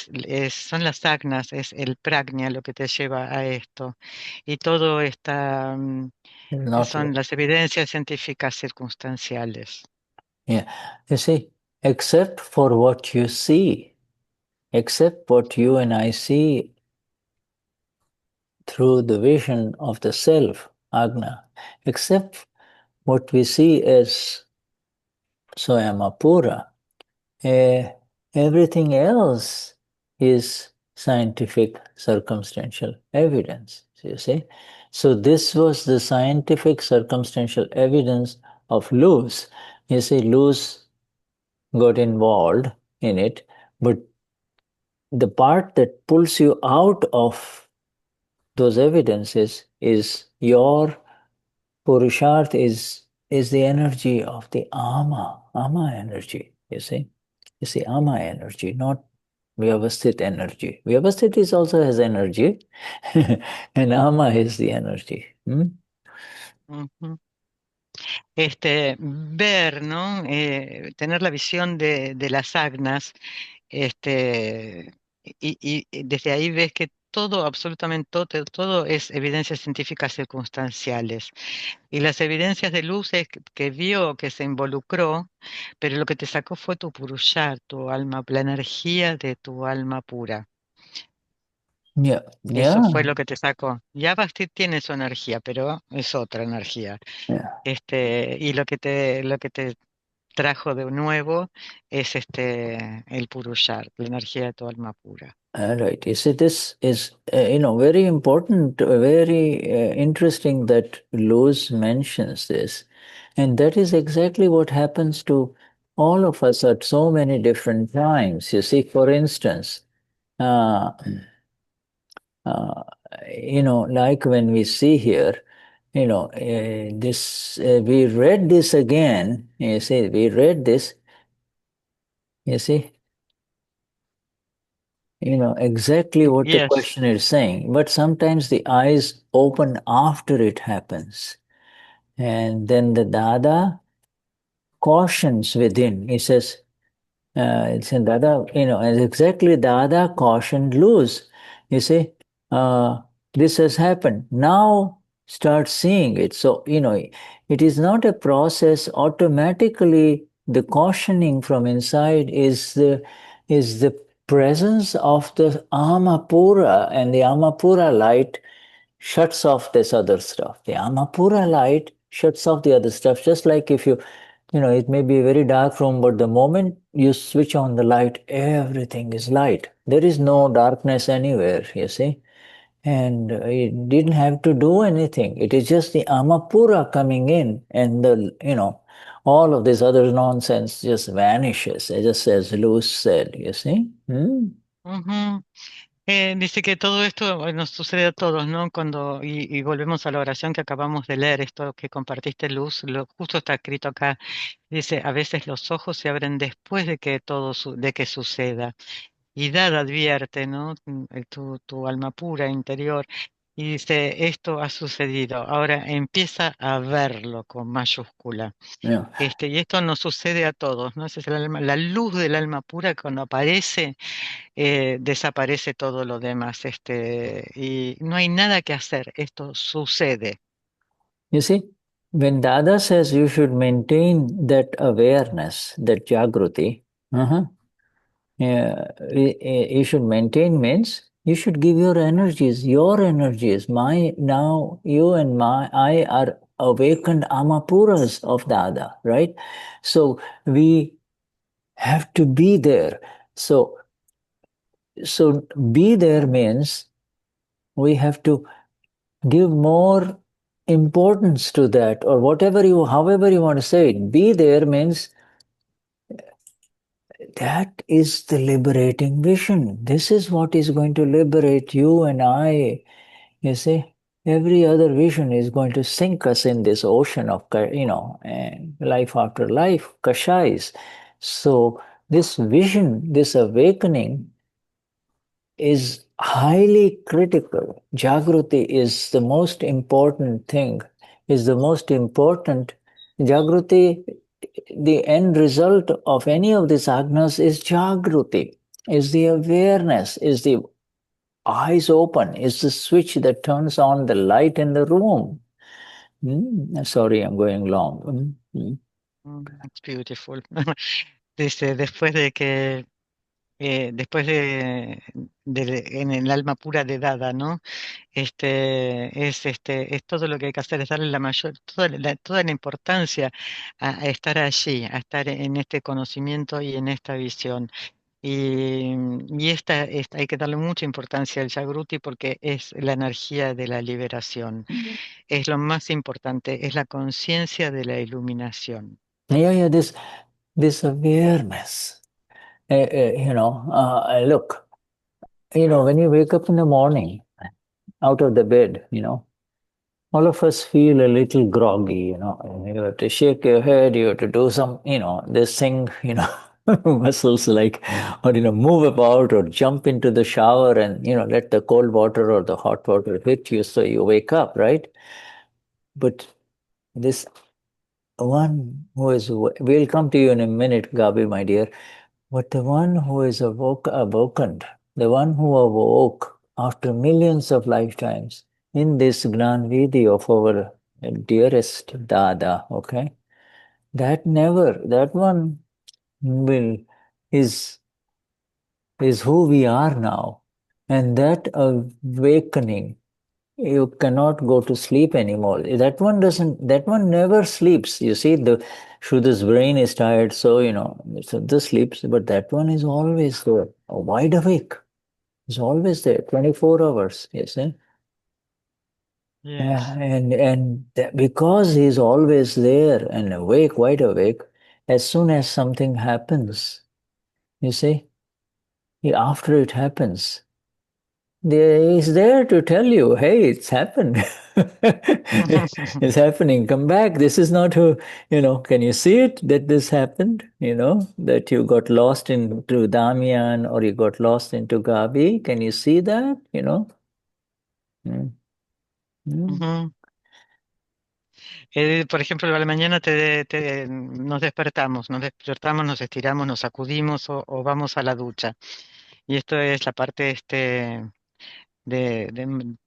son las agnas, es el prajna lo que te lleva a esto. Y todo está, son las evidencias científicas circunstanciales. Yeah. You see, except for what you see, except what you and I see through the vision of the self, agna, except what we see as Soyamapura, everything else is scientific circumstantial evidence, you see. So this was the scientific circumstantial evidence of Luz. You see, Luz got involved in it, but the part that pulls you out of those evidences is your Purusharth is the energy of the ama energy, you see. You see, ama energy, not Vyavasthit energy. Vyavasthit is also has energy, and ama is the energy. Ujú. Ver, ¿no? Tener la visión de las agnas, y desde ahí ves que todo, absolutamente todo es evidencias científicas circunstanciales. Y las evidencias de luz es que vio, que se involucró, pero lo que te sacó fue tu purusha, tu alma, la energía de tu alma pura. Yeah, Eso yeah, fue lo que te sacó. Ya Basti tiene su energía, pero es otra energía. yeah. Y lo que te trajo de nuevo es el Purushar, la energía de tu alma pura. Right. You see, this is very important, very interesting that Luz mentions this, and that is exactly what happens to all of us at so many different times. You see, for instance, uh, like when we see here, this we read this again. You see, we read this. You see, exactly what the Yes. question is saying, but sometimes the eyes open after it happens. And then the Dada cautions within. He says, it's in Dada, and exactly Dada cautioned Luz. You see, this has happened. Now start seeing it. So, it is not a process automatically. The cautioning from inside is the presence of the Amapura, and the Amapura light shuts off this other stuff. The Amapura light shuts off the other stuff, just like if it may be a very dark room, but the moment you switch on the light, everything is light. There is no darkness anywhere, you see. And it didn't have to do anything. It is just the Amapura coming in, and all of this other nonsense just vanishes, just as Luz said, you see. Ujú. Dice que todo esto nos sucede a todos, ¿no? Y volvemos a la oración que acabamos de leer, esto que compartiste, Luz, justo está escrito acá. Dice, a veces los ojos se abren después de que de que suceda. Y Dada advierte, ¿no? Tu alma pura interior. Y dice, esto ha sucedido. Ahora empieza a verlo con mayúscula. Yeah. Y esto nos sucede a todos, ¿no? Esa es la luz del alma pura cuando aparece, desaparece todo lo demás. Y no hay nada que hacer. Esto sucede. You see, when Dada says you should maintain that awareness, that Jagruti, you should maintain means you should give your energies, now you and I are awakened Amapuras of Dada, right? So we have to be there. So be there means we have to give more importance to that, or however you want to say it. Be there means that is the liberating vision. This is what is going to liberate you and I. You see, every other vision is going to sink us in this ocean of, and life after life, kashais. So this vision, this awakening is highly critical. Jagruti is the most important thing, is the most important. Jagruti, the end result of any of these agnas is Jagruti, is the awareness, is the eyes open, is the switch that turns on the light in the room. Sorry, I'm going long. It's beautiful. Dice, en el alma pura de Dada, ¿no? Es todo lo que hay que hacer, es darle toda la importancia a estar allí, a estar en este conocimiento y en esta visión. Hay que darle mucha importancia al Jagruti porque es la energía de la liberación. Es lo más importante, es la conciencia de la iluminación. Yeah, this awareness. Look, when you wake up in the morning out of the bed, all of us feel a little groggy, you have to shake your head, you have to do some, this thing, muscles like, or, move about or jump into the shower and, let the cold water or the hot water hit you so you wake up, right? But this one who is, we'll come to you in a minute, Gabi, my dear, but the one who is awoken, the one who awoke after millions of lifetimes in this Gnan Vidhi of our dearest Dada, okay? That one will, is, is who we are now. And that awakening, you cannot go to sleep anymore. That one never sleeps. You see, the Shuddha's brain is tired, so, so this sleeps, but that one is always there, wide awake. It's always there, 24 hours, you see. Yes. And because he's always there and awake, wide awake, as soon as something happens, you see, after it happens, he's there to tell you, hey, it's happened. It's happening. Come back. This is not who, can you see it that this happened? That you got lost into Damian or you got lost into Gabi. Can you see that? Mm. Mm. Ujú. Por ejemplo, a la mañana nos despertamos, nos estiramos, nos sacudimos o vamos a la ducha. Y esto es la parte de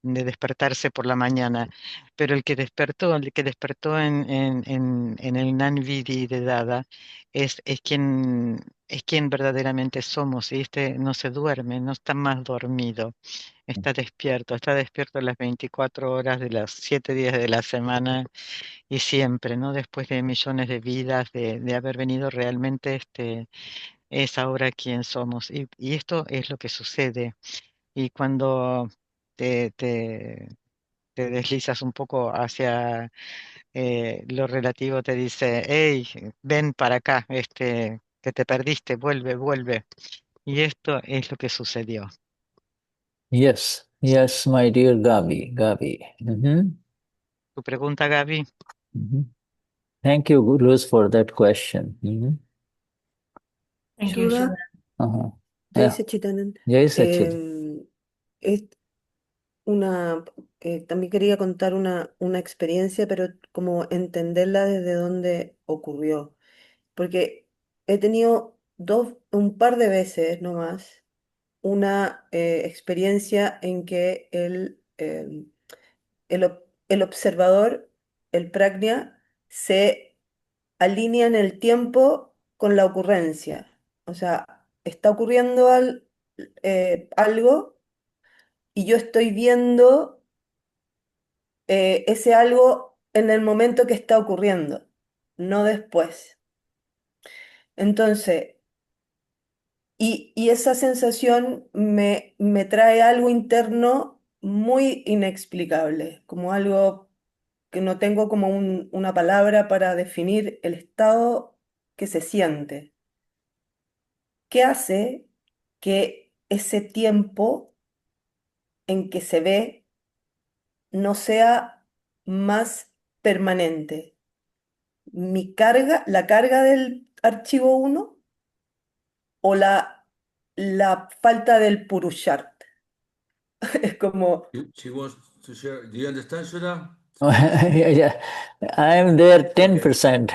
despertarse por la mañana. Pero el que despertó en el Nanvidi de Dada es quien verdaderamente somos. Y este no se duerme, no está más dormido. Está despierto las 24 horas de los 7 días de la semana y siempre, ¿no? Después de millones de vidas, de haber venido realmente, es ahora quien somos. Y esto es lo que sucede. Y cuando te, te, te deslizas un poco hacia lo relativo, te dice, hey, ven para acá, que te perdiste, vuelve, vuelve. Y esto es lo que sucedió. Yes, yes, my dear Gabi. Tu pregunta, Gaby. Thank you, Luz, for that question. Thank you, Shuddha, Shuddha. Uh-huh. Jai Yeah. Sachidanand. Jai Sachid. Es una, también quería contar una experiencia, pero como entenderla desde dónde ocurrió. Porque he tenido un par de veces nomás una experiencia en que el observador, el prajna, se alinea en el tiempo con la ocurrencia. O sea, está ocurriendo algo y yo estoy viendo ese algo en el momento que está ocurriendo, no después. Entonces, y esa sensación me trae algo interno muy inexplicable, como algo que no tengo como una palabra para definir el estado que se siente. ¿Qué hace que ese tiempo en que se ve no sea más permanente? La carga del archivo uno o la falta del Purushart? Es como, She wants to share. Do you understand, Shuddha? Yeah, I'm there Okay. 10%.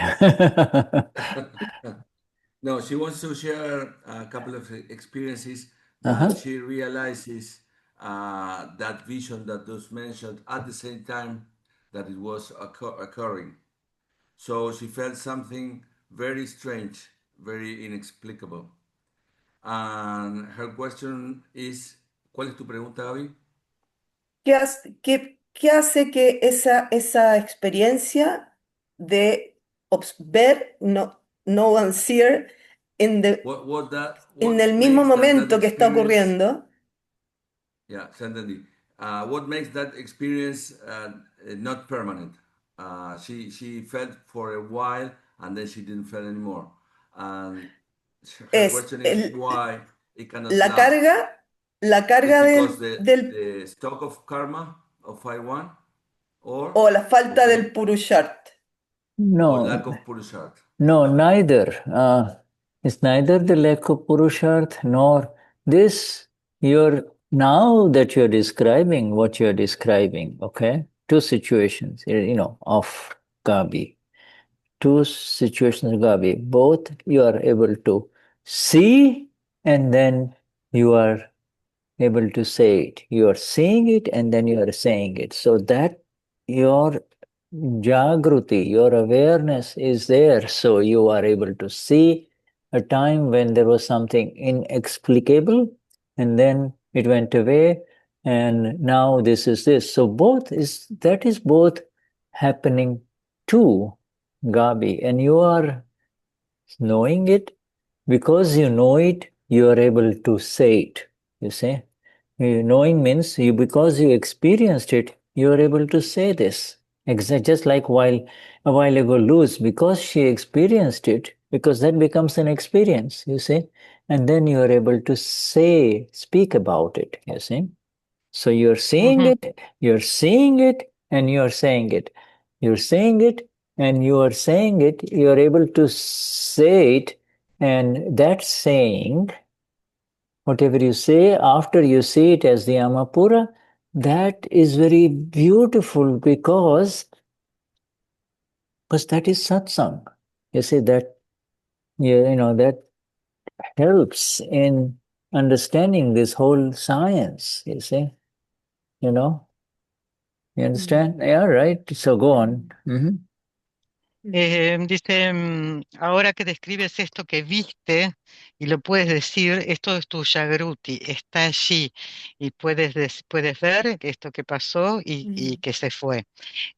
No, she wants to share a couple of experiences Uh-huh. that she realizes that vision that was mentioned at the same time that it was occurring. So she felt something very strange, very inexplicable. And her question is, ¿cuál es tu pregunta, Gaby? ¿qué hace que esa experiencia de ver Knower-Seer en What el mismo makes that momento que está experience? ocurriendo? Yeah, certainly. What makes that experience not permanent? She felt for a while and then she didn't feel anymore. And her Es question is why it cannot la last. carga, la Is carga because del the stock of karma of I1 O la falta del Purushart. or No, lack of Purusharth? no, neither. It's neither the lack of Purusharth nor this. Now that you're describing what you're describing, okay? Two situations, of Gabi. Two situations of Gabi. Both you are able to see and then you are able to say it. You are seeing it and then you are saying it. So that your Jagruti, your awareness is there. So you are able to see a time when there was something inexplicable and then it went away and now this is this. So that is both happening to Gabi, and you are knowing it. Because you know it, you are able to say it. You see? Knowing means because you experienced it, you are able to say this. Just like a while ago, Luz, because she experienced it, because that becomes an experience, you see, and then you are able to speak about it, you see. So you're seeing Ujú, it, you're seeing it, and you're saying it. You're saying it, and you are saying it, you're able to say it, and that saying, whatever you say after you see it as the Amapura, that is very beautiful because that is satsang. You see that that helps in understanding this whole science. You see, you know, you understand? Yeah, right. So go on. Mhm. Dice, ahora que describes esto que viste y lo puedes decir, esto es tu Jagruti, está allí y puedes ver esto que pasó y que se fue.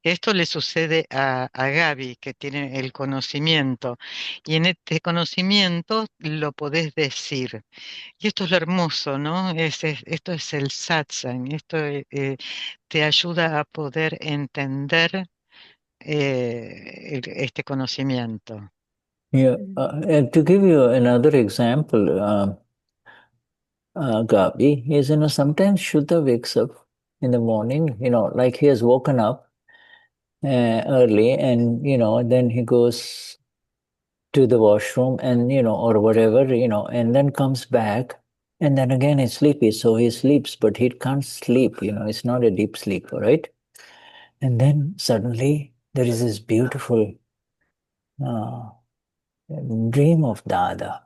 Esto le sucede a Gaby, que tiene el conocimiento, y en este conocimiento lo podés decir. Y esto es lo hermoso, ¿no? Esto es el satsang, esto te ayuda a poder entender este conocimiento. Yeah. And to give you another example, Gabi is, sometimes Shuddha wakes up in the morning, like he has woken up early and, then he goes to the washroom and, or whatever, and then comes back and then again he's sleepy. So he sleeps, but he can't sleep, it's not a deep sleep, all right? And then suddenly there is this beautiful dream of Dada,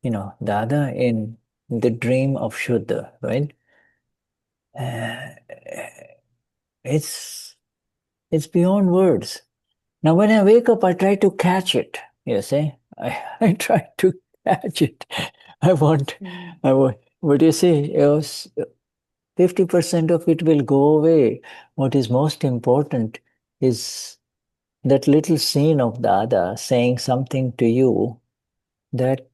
Dada in the dream of Shuddha, right? It's beyond words. Now, when I wake up, I try to catch it. You see, I try to catch it. I want, what do you say? 50% of it will go away. What is most important is that little scene of Dada saying something to you that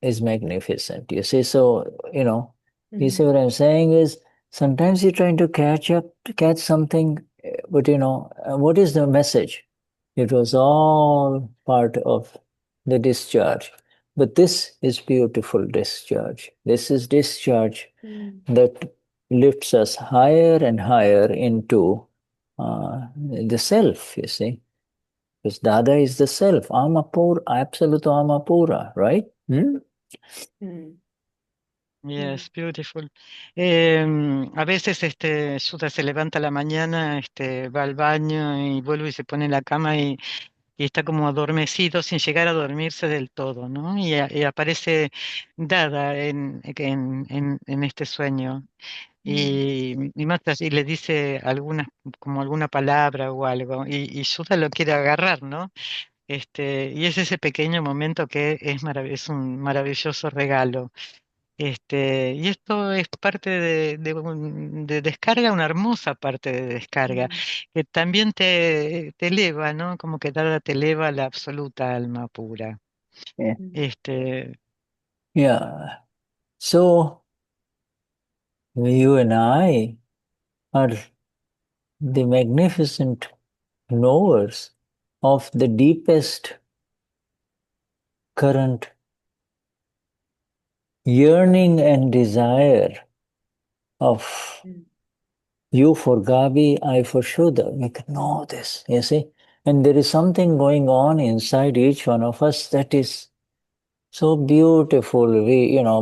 is magnificent. You see, so, you see what I'm saying is sometimes you're trying to catch something, but what is the message? It was all part of the discharge. But this is beautiful discharge. This is discharge that lifts us higher and higher into the self, you see. Because Dada is the self, Amapura, absolute Amapura, right? Yes, beautiful. A veces Sudha se levanta a la mañana, va al baño y vuelve y se pone en la cama y está como adormecido sin llegar a dormirse del todo, ¿no? Y aparece Dada en este sueño. Y más y le dice como alguna palabra o algo, y Sudha lo quiere agarrar, ¿no? Y es ese pequeño momento que es un maravilloso regalo. Y esto es parte de descarga, una hermosa parte de descarga, que también te eleva, ¿no? Como que Dada te eleva a la absoluta alma pura. Yeah. Este, Yeah. So you and I are the magnificent knowers of the deepest current yearning and desire of You for Gabi, I for Shuddha. We can know this, you see. And there is something going on inside each one of us that is so beautiful.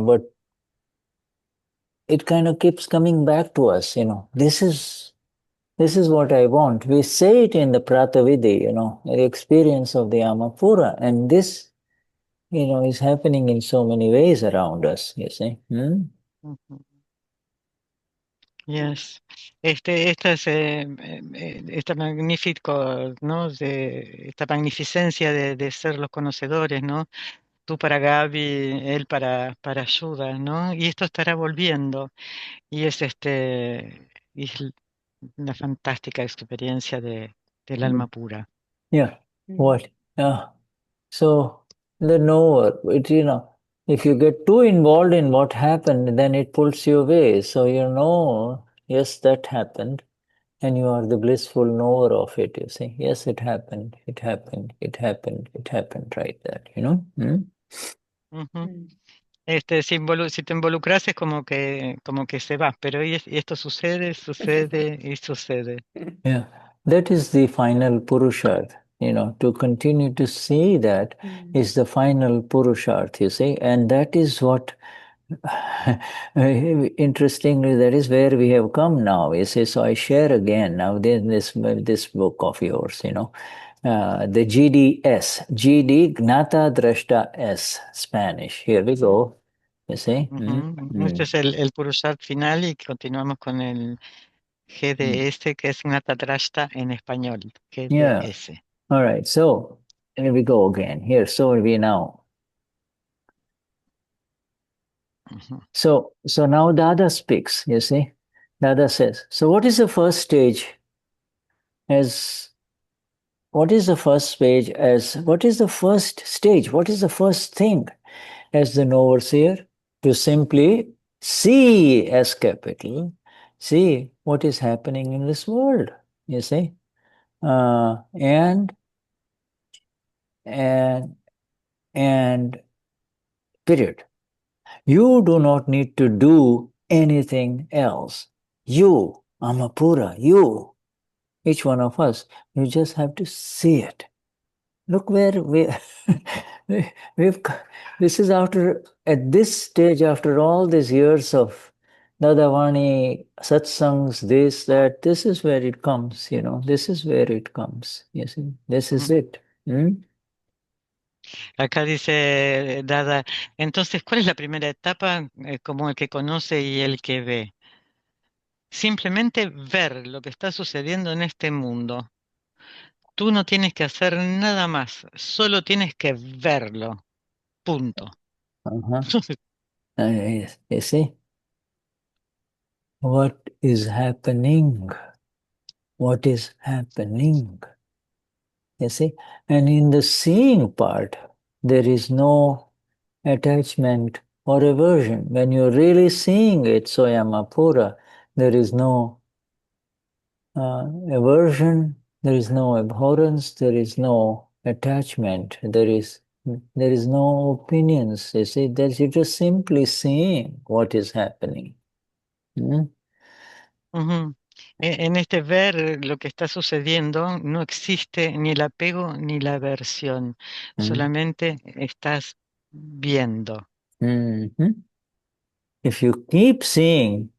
But it kind of keeps coming back to us, This is what I want. We say it in the Pratavidhi, the experience of the Amapura. And this, is happening in so many ways around us, you see. Ujú. Yes. Esta es esta magnífico, ¿no? Esta magnificencia de ser los conocedores, ¿no? Tú para Gaby, él para Ayuda, ¿no? Y esto estará volviendo. Y es una fantástica experiencia del alma pura. Yeah. What? So the knower, if you get too involved in what happened, then it pulls you away. So yes, that happened. And you are the blissful knower of it, you see. Yes, it happened, it happened, it happened, it happened, right there, Ujú. Si te involucras es como que se va, pero y esto sucede, sucede y sucede. Yeah, that is the final Purusharth, to continue to see that is the final Purusharth, you see, and that is what, interestingly, that is where we have come now, you see. So I share again now this book of yours, the GD Gnata Drashta S, Spanish. Here we go, you see. Este es el Purusharth final y continuamos con el GDS, que es Gnata Drashta en español. Yeah. GDS. All right. So here we go again. Here, so we now. So now Dada speaks, you see. Dada says, so what is the first stage what is the first stage what is the first thing as the Knower-Seer? To simply see, as capital, see what is happening in this world, you see. And period. You do not need to do anything else. You, Amapura, you, each one of us, you just have to see it. Look where this is at this stage, after all these years of Dadavani, satsangs, this, that, this is where it comes, this is where it comes, you see, this is it. Acá dice Dada, entonces, ¿cuál es la primera etapa como el que conoce y el que ve? Simplemente ver lo que está sucediendo en este mundo. Tú no tienes que hacer nada más, solo tienes que verlo. Punto. You see, what is happening? What is happening? You see, and in the seeing part, there is no attachment or aversion. When you're really seeing it, Soyamapura, there is no aversion, there is no abhorrence, there is no attachment, there is no opinions. You see, that you're just simply seeing what is happening. En este ver lo que está sucediendo no existe ni el apego ni la aversión, solamente estás viendo. If you keep seeing,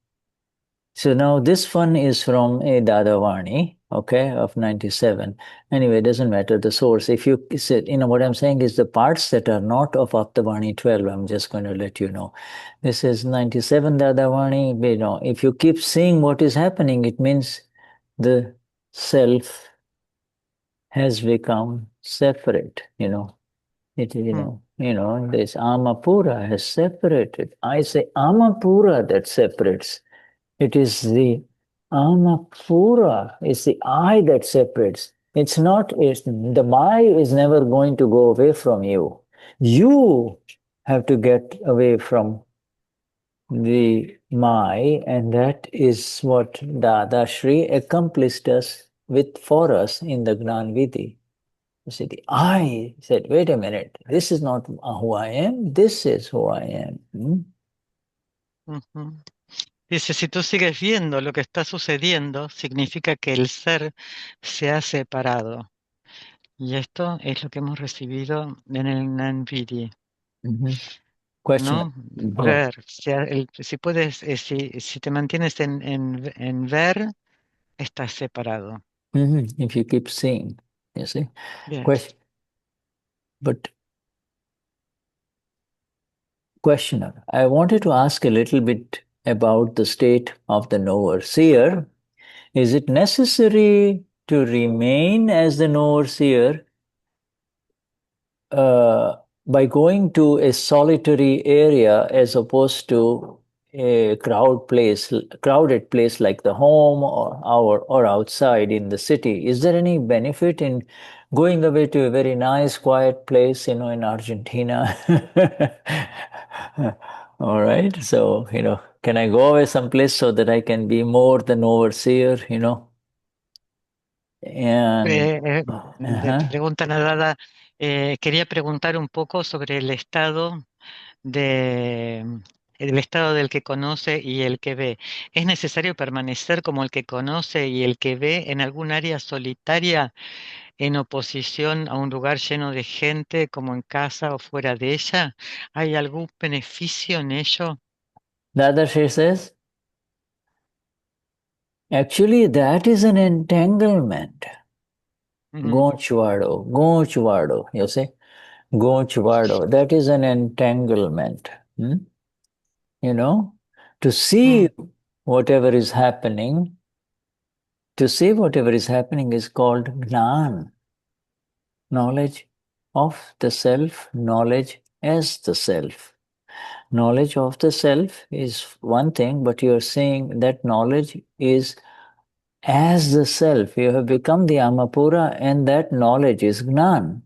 so now this one is from a Dadavani, okay, of 97. Anyway, it doesn't matter the source. If you said, what I'm saying is the parts that are not of Aptavani 12, I'm just going to let you know. This is 97 Dadavani. If you keep seeing what is happening, it means the self has become separate, This Amapura has separated. I say Amapura that separates. It is the Amapura, it's the I that separates. The I is never going to go away from you. You have to get away from the my, and that is what Dadashri accomplished for us in the Gnan Vidhi. You see, the I said, wait a minute, this is not who I am, this is who I am. Ujú. Dice, si tú sigues viendo lo que está sucediendo, significa que el ser se ha separado. Y esto es lo que hemos recibido en el Gnani, Mhm. Question. ¿no? Yeah. Ver, si puedes, si te mantienes en ver, estás separado. If you keep seeing, you see. Yes. But questioner, I wanted to ask a little bit about the state of the knower-seer. Is it necessary to remain as the knower-seer by going to a solitary area as opposed to a crowded place like the home or outside in the city? Is there any benefit in going away to a very nice, quiet place, in Argentina? All right. So, can I go away someplace so that I can be more than overseer, And De uh-huh. pregunta nadada, quería preguntar un poco sobre de, el estado del que conoce y el que ve. ¿Es necesario permanecer como el que conoce y el que ve en algún área solitaria en oposición a un lugar lleno de gente como en casa o fuera de ella? ¿Hay algún beneficio en ello? Dadashri says, actually, that is an entanglement. Ujú, Gonchvado, you see? Gonchvado, that is an entanglement. You know? To see mm, whatever is happening, to see whatever is happening is called Gnan, knowledge of the self, knowledge as the self. Knowledge of the self is one thing, but you're saying that knowledge is as the self. You have become the Amapura, and that knowledge is Gnan.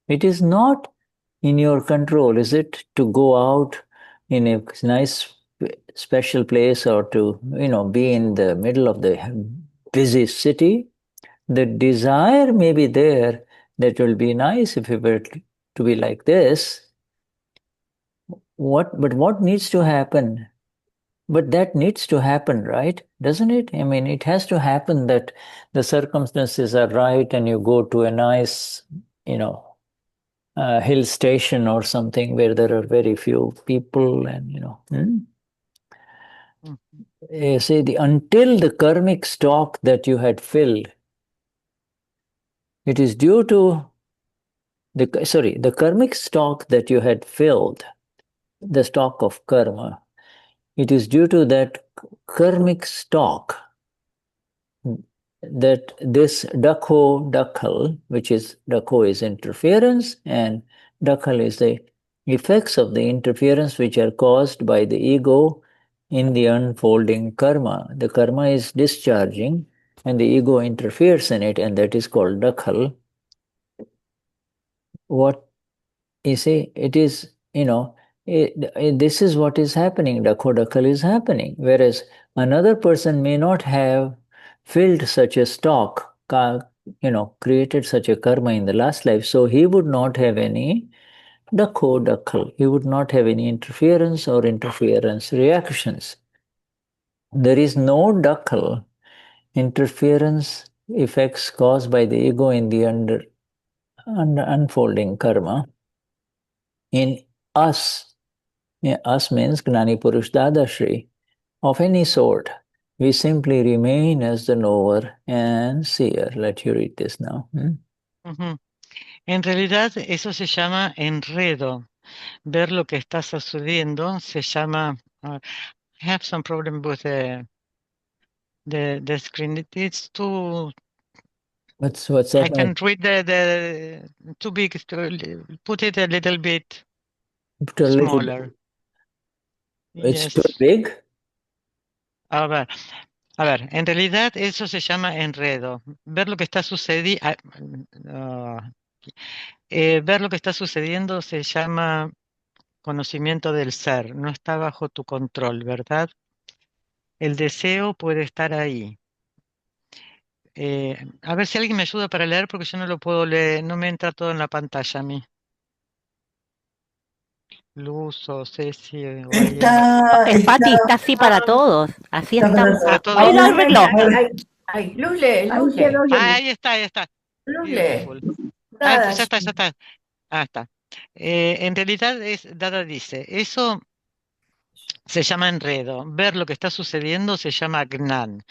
It is not in your control, is it, to go out in a nice special place or to, be in the middle of the busy city? The desire may be there that will be nice if it were to be like this. But what needs to happen? But that needs to happen, right? Doesn't it? I mean, it has to happen that the circumstances are right and you go to a nice, hill station or something where there are very few people and, mm, You see, until the karmic stock that you had filled, it is due to the karmic stock that you had filled, the stock of karma, it is due to that karmic stock that this Dakho-dakhal, which is Dakho is interference and dakhal is the effects of the interference which are caused by the ego in the unfolding karma. The karma is discharging and the ego interferes in it, and that is called dakhal. What you see, it is, this is what is happening. Dakho-dakhal is happening. Whereas another person may not have filled such a stock, created such a karma in the last life, so he would not have any dakho-dakhal. He would not have any interference or interference reactions. There is no dakhal, interference effects caused by the ego in the unfolding karma in us. Yeah, us means Gnani Purush Dadashri, of any sort. We simply remain as the knower and seer. Let you read this now. ujú. En realidad eso se llama enredo. Ver lo que está sucediendo se llama... I have some problem with the screen. It's too... What's I that? can read the too big. Put it a little bit A little bit. smaller. It's too Yes. big? A ver, en realidad eso se llama enredo. Ver lo que está sucediendo... ver lo que está sucediendo se llama conocimiento del ser. No está bajo tu control, ¿verdad? El deseo puede estar ahí. A ver si alguien me ayuda para leer porque yo no lo puedo leer, no me entra todo en la pantalla a mí. Luz o Ceci o alguien. Pati, está así para todos. Así está para estamos. Para todos. todos. Ahí lo Vamos, arregló. Luz lee, ahí Luz lee, quedó bien. Ahí está, ahí está. Luz lee. Beautiful. Dada, Ya está, ya está. Ah, está. En realidad Dada dice, eso se llama enredo. Ver lo que está sucediendo se llama Gnan,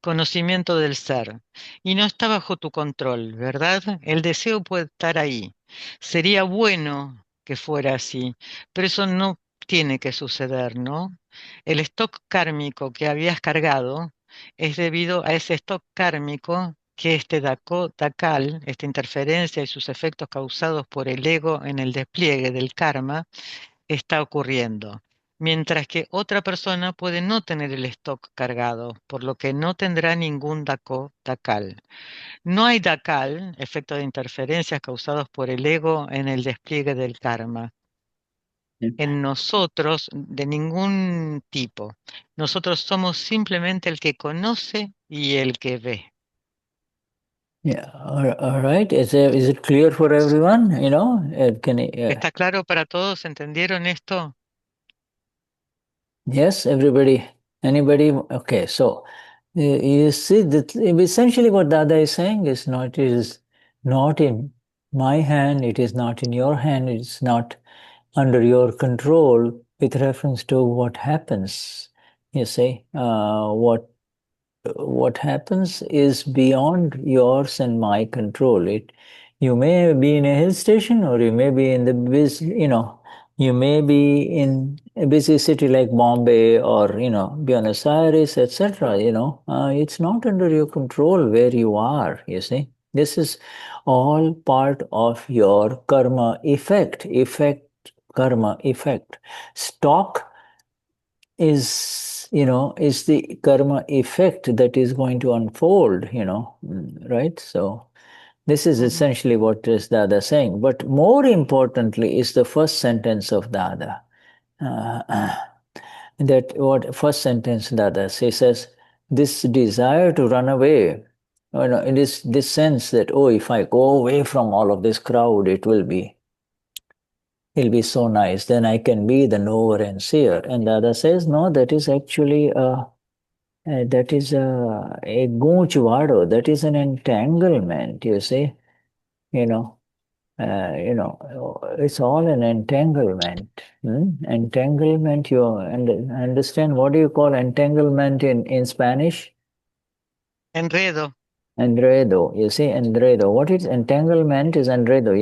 conocimiento del ser. Y no está bajo tu control, ¿verdad? El deseo puede estar ahí. Sería bueno que fuera así, pero eso no tiene que suceder, ¿no? El stock kármico que habías cargado es debido a ese stock kármico que este Dakho-dakhal, esta interferencia y sus efectos causados por el ego en el despliegue del karma, está ocurriendo, mientras que otra persona puede no tener el stock cargado, por lo que no tendrá ningún Dakho-dakhal. No hay Dakhal, efecto de interferencias causados por el ego en el despliegue del karma. En nosotros, de ningún tipo. Nosotros somos simplemente el que conoce y el que ve. Yeah, all right. Is it clear for everyone? You know, ¿Está claro para todos? ¿Entendieron esto? yes, everybody, anybody? Okay, so you see that essentially what Dada is saying is not in my hand, it is not in your hand, it's not under your control with reference to what happens. You see, what happens is beyond yours and my control. You may be in a hill station, or you may be in the busy, you may be in a busy city like Bombay or Buenos Aires, etc. It's not under your control where you are. You see, this is all part of your karma effect. Karma effect. Stock is the karma effect that is going to unfold, right? So this is essentially what is Dada saying. But more importantly is the first sentence of Dada. That what first sentence Dada says, this desire to run away, it is this sense that, oh, if I go away from all of this crowd, it'll be so nice, then I can be the knower and seer. And Dada says, no, that is actually a gunchvado, that is an entanglement, you see. It's all an entanglement. Entanglement, you understand what do you call entanglement in Spanish? Enredo. Enredo, you see, enredo. What is entanglement is enredo.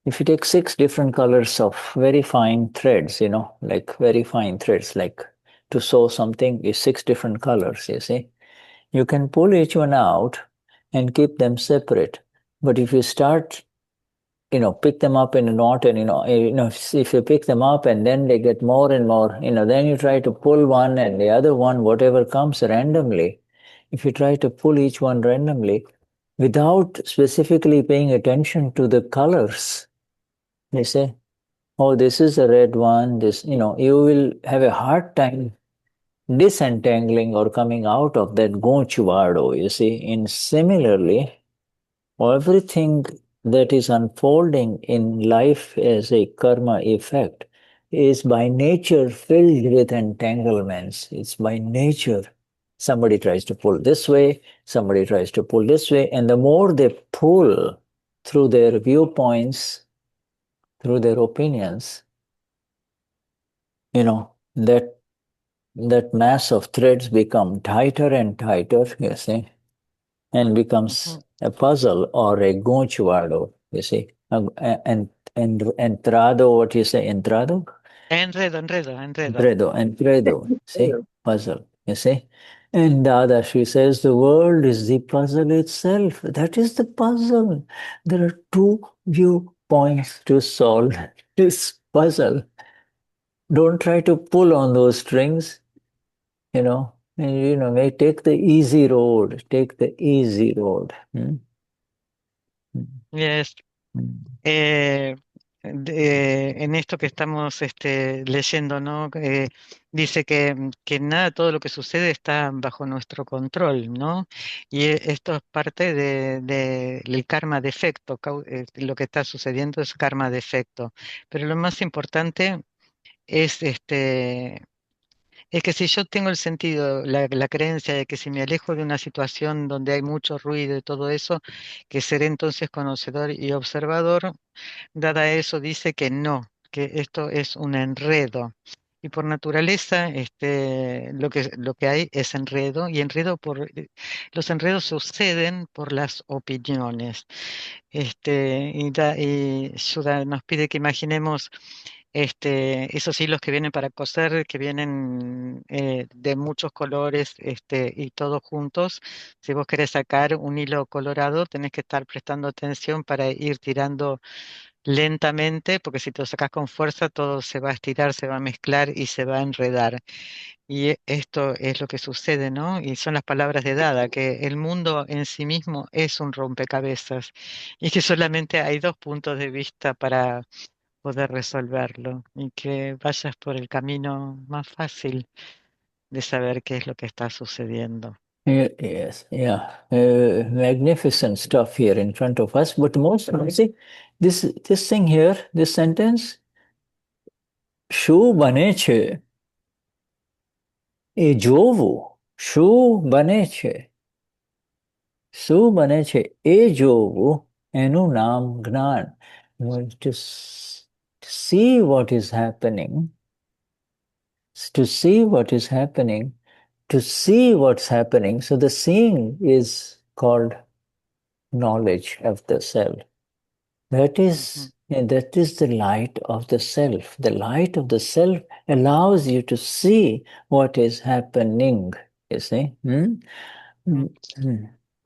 If you take 6 different colors of very fine threads, like very fine threads, like to sew something is 6 different colors, you see. You can pull each one out and keep them separate. But if you start, pick them up in a knot and, if you pick them up and then they get more and more, then you try to pull one and the other one, whatever comes randomly. If you try to pull each one randomly without specifically paying attention to the colors, they say, oh, this is a red one, you will have a hard time disentangling or coming out of that gonchuvado, you see. And similarly, everything that is unfolding in life as a karma effect is by nature filled with entanglements. It's by nature. Somebody tries to pull this way, somebody tries to pull this way, and the more they pull through their viewpoints, through their opinions, that mass of threads become tighter and tighter, you see, and becomes a puzzle or a gonchvado, you see. And entrado, what you say, entrado? Enredo, see, puzzle, you see. And Dadashri says the world is the puzzle itself. That is the puzzle. There are 2 viewpoints to solve this puzzle. Don't try to pull on those strings, and may take the easy road. Take the easy road. Yes. en esto que estamos leyendo, ¿no? Dice que nada, todo lo que sucede está bajo nuestro control, ¿no? Y esto es parte del karma de efecto. Lo que está sucediendo es karma de efecto. Pero lo más importante es es que si yo tengo el sentido, la creencia de que si me alejo de una situación donde hay mucho ruido y todo eso, que seré entonces conocedor y observador, dada eso dice que no, que esto es un enredo. Y por naturaleza, lo que hay es enredo, y los enredos suceden por las opiniones. Y Shuddha nos pide que imaginemos esos hilos que vienen para coser, que vienen de muchos colores y todos juntos. Si vos querés sacar un hilo colorado, tenés que estar prestando atención para ir tirando lentamente, porque si te lo sacas con fuerza, todo se va a estirar, se va a mezclar y se va a enredar. Y esto es lo que sucede, ¿no? Y son las palabras de Dada, que el mundo en sí mismo es un rompecabezas y que solamente hay dos puntos de vista para poder resolverlo y que vayas por el camino más fácil de saber qué es lo que está sucediendo. Yes, yeah. Magnificent stuff here in front of us. But most, see, this thing here, this sentence, Shu bane che, e jovu, Shu bane che, Su bane che, e jovu, enu nam gnan. To see what is happening, to see what is happening, to see what's happening. So the seeing is called knowledge of the self. That is the light of the self. The light of the self allows you to see what is happening. You see?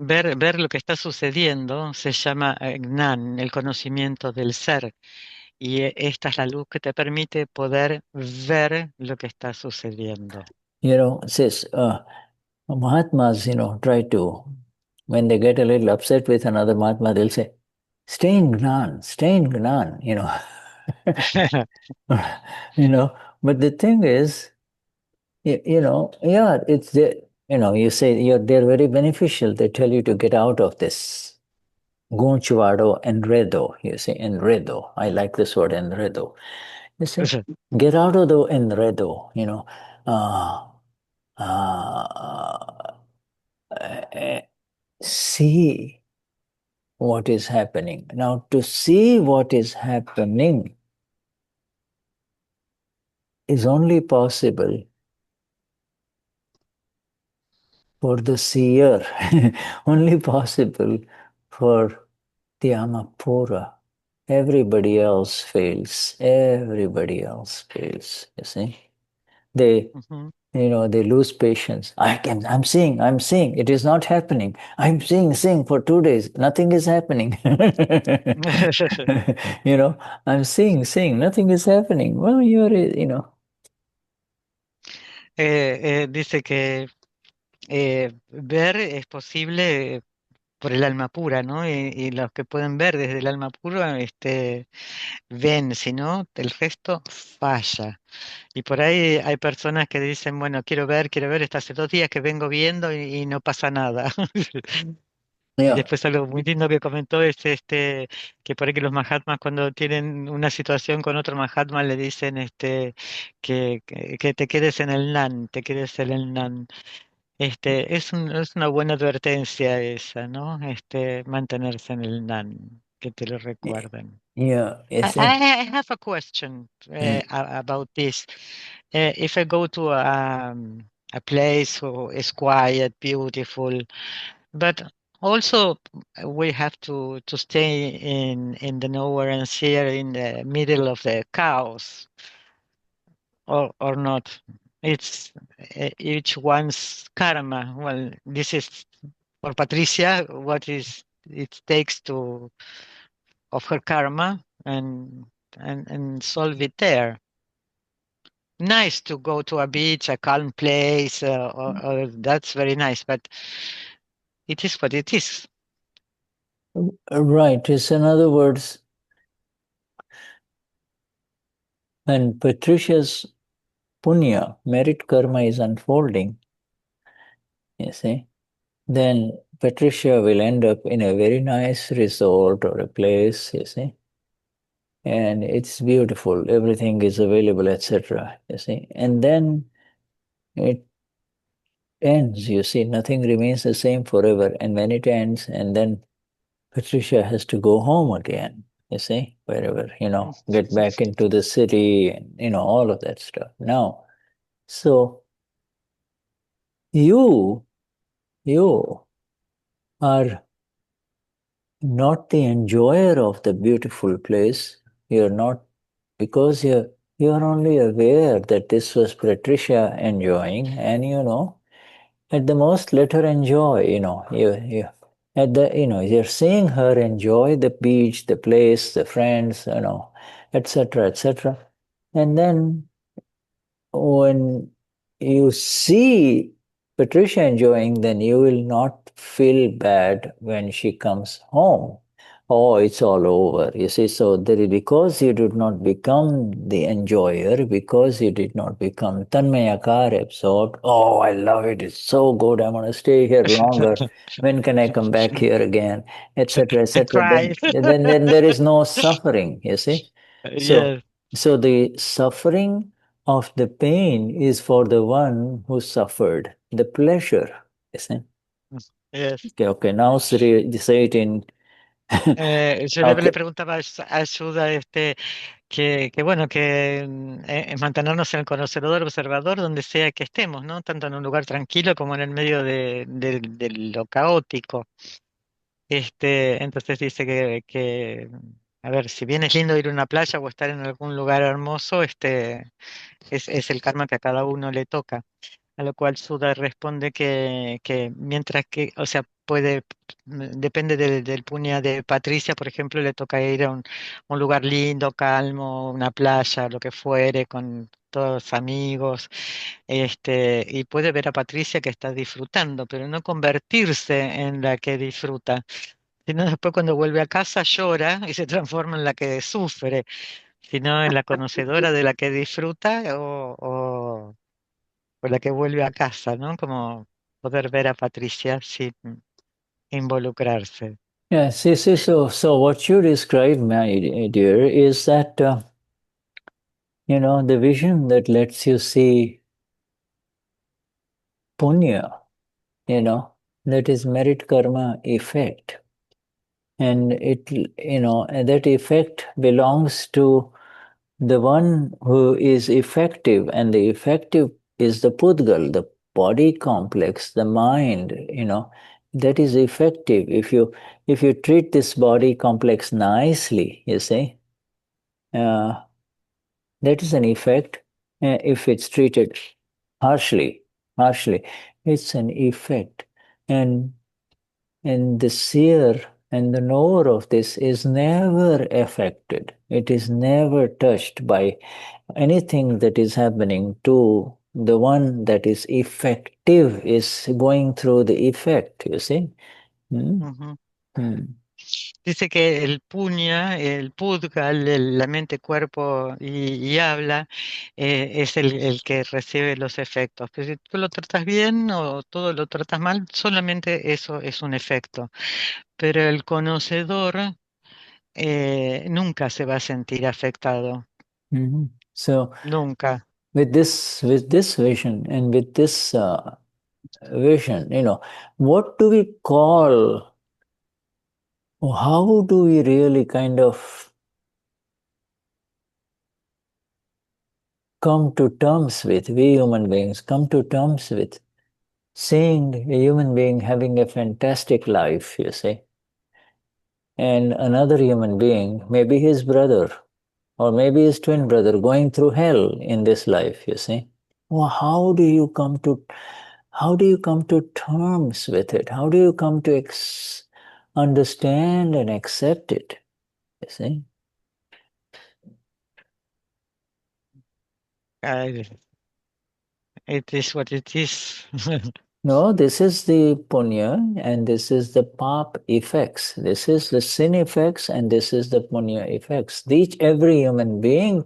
Ver lo que está sucediendo se llama Gnan, el conocimiento del ser. Y esta es la luz que te permite poder ver lo que está sucediendo. It says, Mahatmas, try to, when they get a little upset with another Mahatma, they'll say, stay in Gnan, But the thing is, it's there, you say they're very beneficial. They tell you to get out of this gonchvado enredo. You say enredo. I like this word enredo. You say, get out of the enredo, see what is happening. Now, to see what is happening is only possible for the seer, only possible for the Amapura. Everybody else fails. Everybody else fails. You see, they they lose patience. I'm seeing. It is not happening. I'm seeing for 2 days. Nothing is happening. I'm seeing. Nothing is happening. Well, Dice que ver es posible por el alma pura, ¿no? Y los que pueden ver desde el alma pura, ven, si no, el resto falla. Y por ahí hay personas que dicen, bueno, quiero ver, hasta hace 2 días que vengo viendo y no pasa nada. Y después algo muy lindo que comentó es que por ahí que los Mahatmas cuando tienen una situación con otro Mahatma le dicen que te quedes en el Nan, te quedes en el Nan. Es una buena advertencia esa, ¿no? Mantenerse en el Nan, que te lo recuerden. I have a question about this. If I go to a place who is quiet, beautiful, but also we have to stay in the Knower-Seer in the middle of the chaos, or not. It's each one's karma. Well, this is for Patricia what is it takes to of her karma and solve it there. Nice to go to a beach, a calm place, or that's very nice, but it is what it is. Right. It's in other words, when Patricia's punya, merit karma, is unfolding, you see, then Patricia will end up in a very nice resort or a place, you see, and it's beautiful, everything is available, etc., you see, and then it ends, you see, nothing remains the same forever, and when it ends, and then Patricia has to go home again, you see, wherever, get back into the city and, all of that stuff. Now, so you are not the enjoyer of the beautiful place. You're not, because you're only aware that this was Patricia enjoying, and at the most let her enjoy, at the, you're seeing her enjoy the beach, the place, the friends, etc., etc. And then when you see Patricia enjoying, then you will not feel bad when she comes home. Oh, it's all over. You see, so there is, because you did not become the enjoyer, because you did not become tanmayakar, absorbed. Oh, I love it. It's so good. I want to stay here longer. When can I come back here again? Etc. And etc. cry. Then there is no suffering. You see, so Yes, the suffering of the pain is for the one who suffered. The pleasure. You see? yes. Okay. Now say it in. Yo le Okay. preguntaba a Shuddha, que bueno, que mantenernos en el conocedor observador donde sea que estemos, ¿no? Tanto en un lugar tranquilo como en el medio de lo caótico. Entonces dice a ver, si bien es lindo ir a una playa o estar en algún lugar hermoso, es el karma que a cada uno le toca. A lo cual Sudha responde que mientras que, o sea, depende del puño de Patricia, por ejemplo, le toca ir a un lugar lindo, calmo, una playa, lo que fuere, con todos los amigos, y puede ver a Patricia que está disfrutando, pero no convertirse en la que disfruta, sino después cuando vuelve a casa llora y se transforma en la que sufre, sino en la conocedora de la que disfruta o la que vuelve a casa, ¿no? Como poder ver a Patricia sin involucrarse. Yeah, see, so what you described, my dear, is that, the vision that lets you see punya, that is merit karma effect. And and that effect belongs to the one who is effective, and the effective is the pudgal, the body complex, the mind, that is effective. If you treat this body complex nicely, you see, that is an effect. If it's treated harshly, it's an effect. And the seer and the knower of this is never affected. It is never touched by anything that is happening to the one that is effective, is going through the effect, you see. Ujú. Dice que el puña, el pudgal, la mente, cuerpo y habla, es el que recibe los efectos. Pero si tú lo tratas bien o todo lo tratas mal, solamente eso es un efecto. Pero el conocedor nunca se va a sentir afectado. So Nunca. with this vision and with this vision, what do we call, or how do we really kind of come to terms with, we human beings come to terms with seeing a human being having a fantastic life, you see, and another human being, maybe his brother or maybe his twin brother, going through hell in this life, you see. Well, how do you come to terms with it? How do you come to understand and accept it? You see? It is what it is. No, this is the punya and this is the pap effects. This is the sin effects and this is the punya effects. Every human being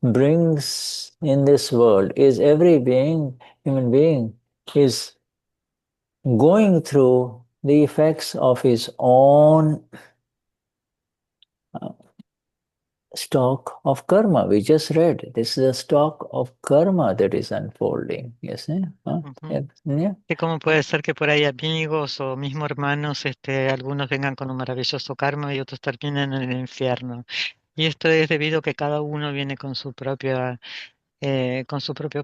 brings in this world is every human being is going through the effects of his own stock of karma. We just read this is a stock of karma that is unfolding. Yes, huh? Yeah. ¿Cómo puede ser que por ahí amigos o mismo hermanos, algunos vengan con un maravilloso karma y otros terminen en el infierno? Y esto es debido a que cada uno viene con su propio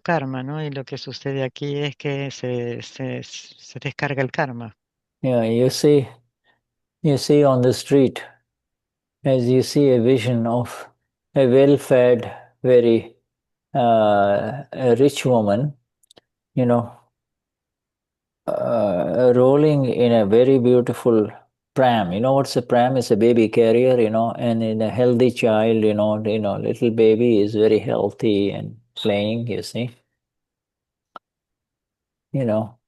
karma, ¿no? Y lo que sucede aquí es que se descarga el karma. Yeah, you see on the street, as you see a vision of a well-fed, very a rich woman, rolling in a very beautiful pram. You know what's a pram? It's a baby carrier, and in a healthy child, little baby is very healthy and playing, you see. And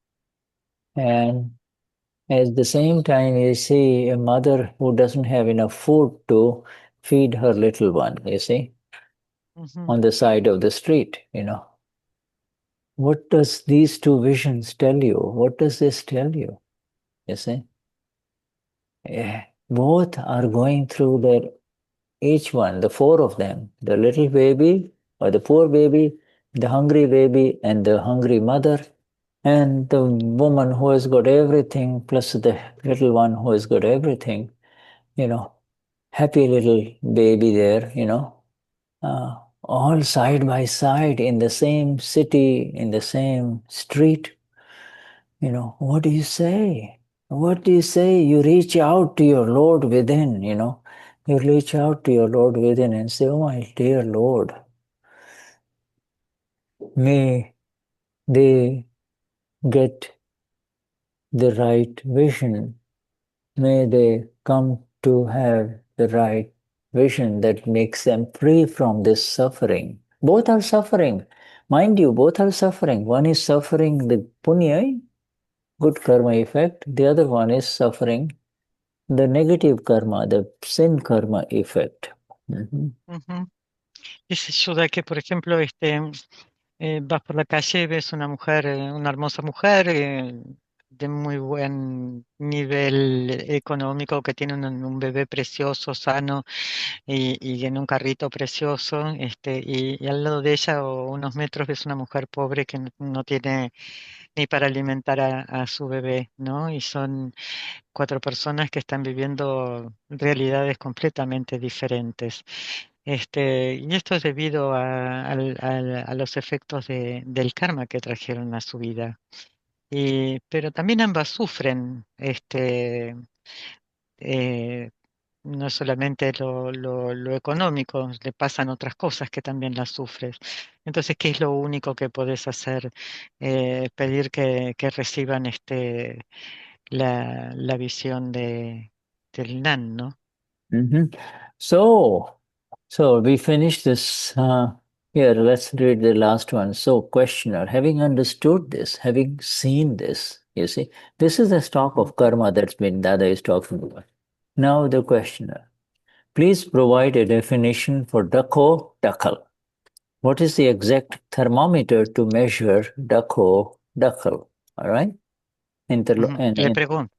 at the same time, you see a mother who doesn't have enough food to feed her little one, you see, on the side of the street, What does these two visions tell you? What does this tell you? You see? Both are going through their, each one, the four of them, the little baby or the poor baby, the hungry baby and the hungry mother, and the woman who has got everything, plus the little one who has got everything, happy little baby there, all side by side in the same city, in the same street. What do you say? What do you say? You reach out to your Lord within, You reach out to your Lord within and say, oh my dear Lord, may they get the right vision. May they come to have the right vision that makes them free from this suffering. Both are suffering. Mind you, both are suffering. One is suffering the punya, good karma effect. The other one is suffering the negative karma, the sin karma effect. Dice Shuddha que, por ejemplo, vas por la calle y ves una mujer, una hermosa mujer de muy buen nivel económico que tiene un bebé precioso, sano y en un carrito precioso, y al lado de ella o unos metros ves una mujer pobre que no tiene ni para alimentar a su bebé, ¿no? Y son cuatro personas que están viviendo realidades completamente diferentes. Y esto es debido a los efectos del karma que trajeron a su vida. Pero también ambas sufren, no solamente lo económico, le pasan otras cosas que también las sufres. Entonces, ¿qué es lo único que podés hacer? Pedir que reciban la visión del Nan, ¿no? So we finished this. Here, let's read the last one. So, questioner, having understood this, having seen this, you see, this is the stock of karma that's been Dada is talking about. Now, the questioner, please provide a definition for Dakho-dakhal. What is the exact thermometer to measure Dakho-dakhal? All right? Le pregunto,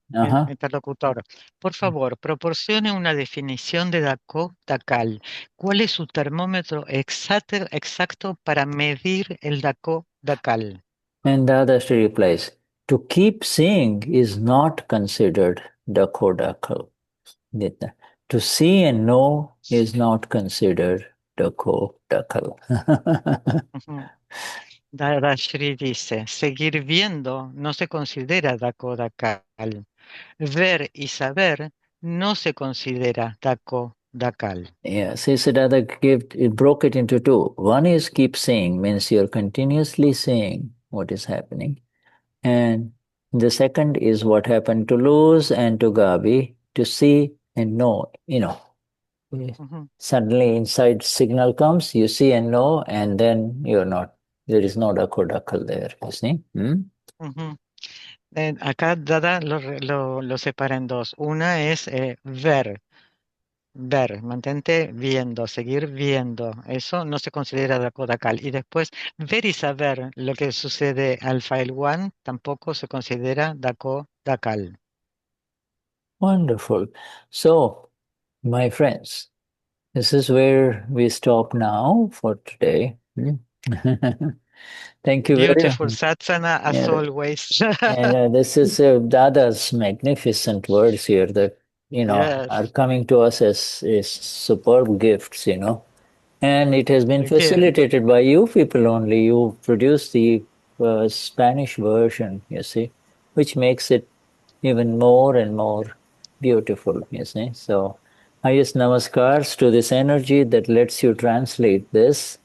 interlocutor, por favor, proporcione una definición de Dakho-dakhal. ¿Cuál es su termómetro exacto para medir el Dakho-dakhal? And Dadashri replies, to keep seeing is not considered Dakho-dakhal. To see and know is not considered Dakho-dakhal. Dadashri dice, seguir viendo no se considera Dakho-dakhal. Ver y saber no se considera Dakho-dakhal. Yeah, Siddhartha broke it into two. One is keep seeing, means you're continuously seeing what is happening. And the second is what happened to Luz and to Gabi, to see and know, Suddenly inside signal comes, you see and know, and then there is no Dakho-dakhal there, you see? Acá Dada lo separa en dos. Una es ver, ver, mantente viendo, seguir viendo. Eso no se considera Dakho-dakhal. Y después, ver y saber lo que sucede al file 1 tampoco se considera Dakho-dakhal. Wonderful. So, my friends, this is where we stop now for today. Thank you very Beautiful much. satsana as Yeah. always. And this is Dada's magnificent words here that, Yes. are coming to us as superb gifts, And it has been Again. facilitated by you people only. You produced the Spanish version, you see, which makes it even more and more beautiful, you see. So, highest namaskars to this energy that lets you translate this,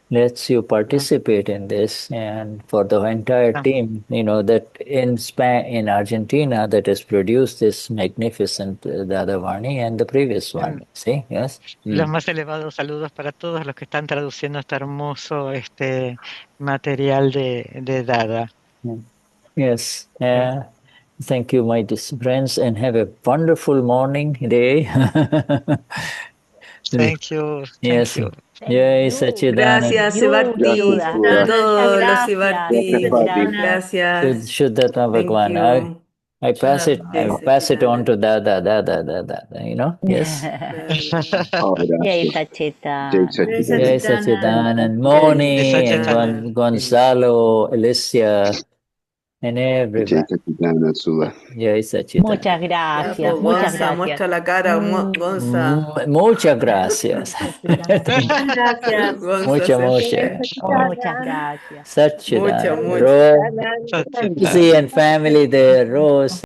lets you participate in this, and for the entire team, that in Argentina that has produced this magnificent Dadavani and the previous one, see, yes? Los más elevados saludos para todos los que están traduciendo este hermoso material de Dada. Yes. Thank you, my friends, and have a wonderful morning, day. Thank you. Yes. Thank you. Yay, Sachidanand. Gracias, You, Sebarti, Shuddha. a Muchas todos los Gracias, Sebarti. gracias. Gracias. Shuddhatma Thank Bhagwan. you. I pass it. I Yes, pass it on Sachidanand. to Dada. Yes. Jai Gracias. Sachita. Yay, Sachidanand, Jai Moni, and Sachidanand. Gonzalo, Alicia, and everybody. Yay, Sachidanand. Muchas Ya, gracias, pues, muchas Gonza, gracias. muestra la cara, Gonza. Muchas gracias. Muchas gracias. Gonza se Muchas. Muchas gracias. mucha, Sachidanand. mucha. Rosie and family there. Rose.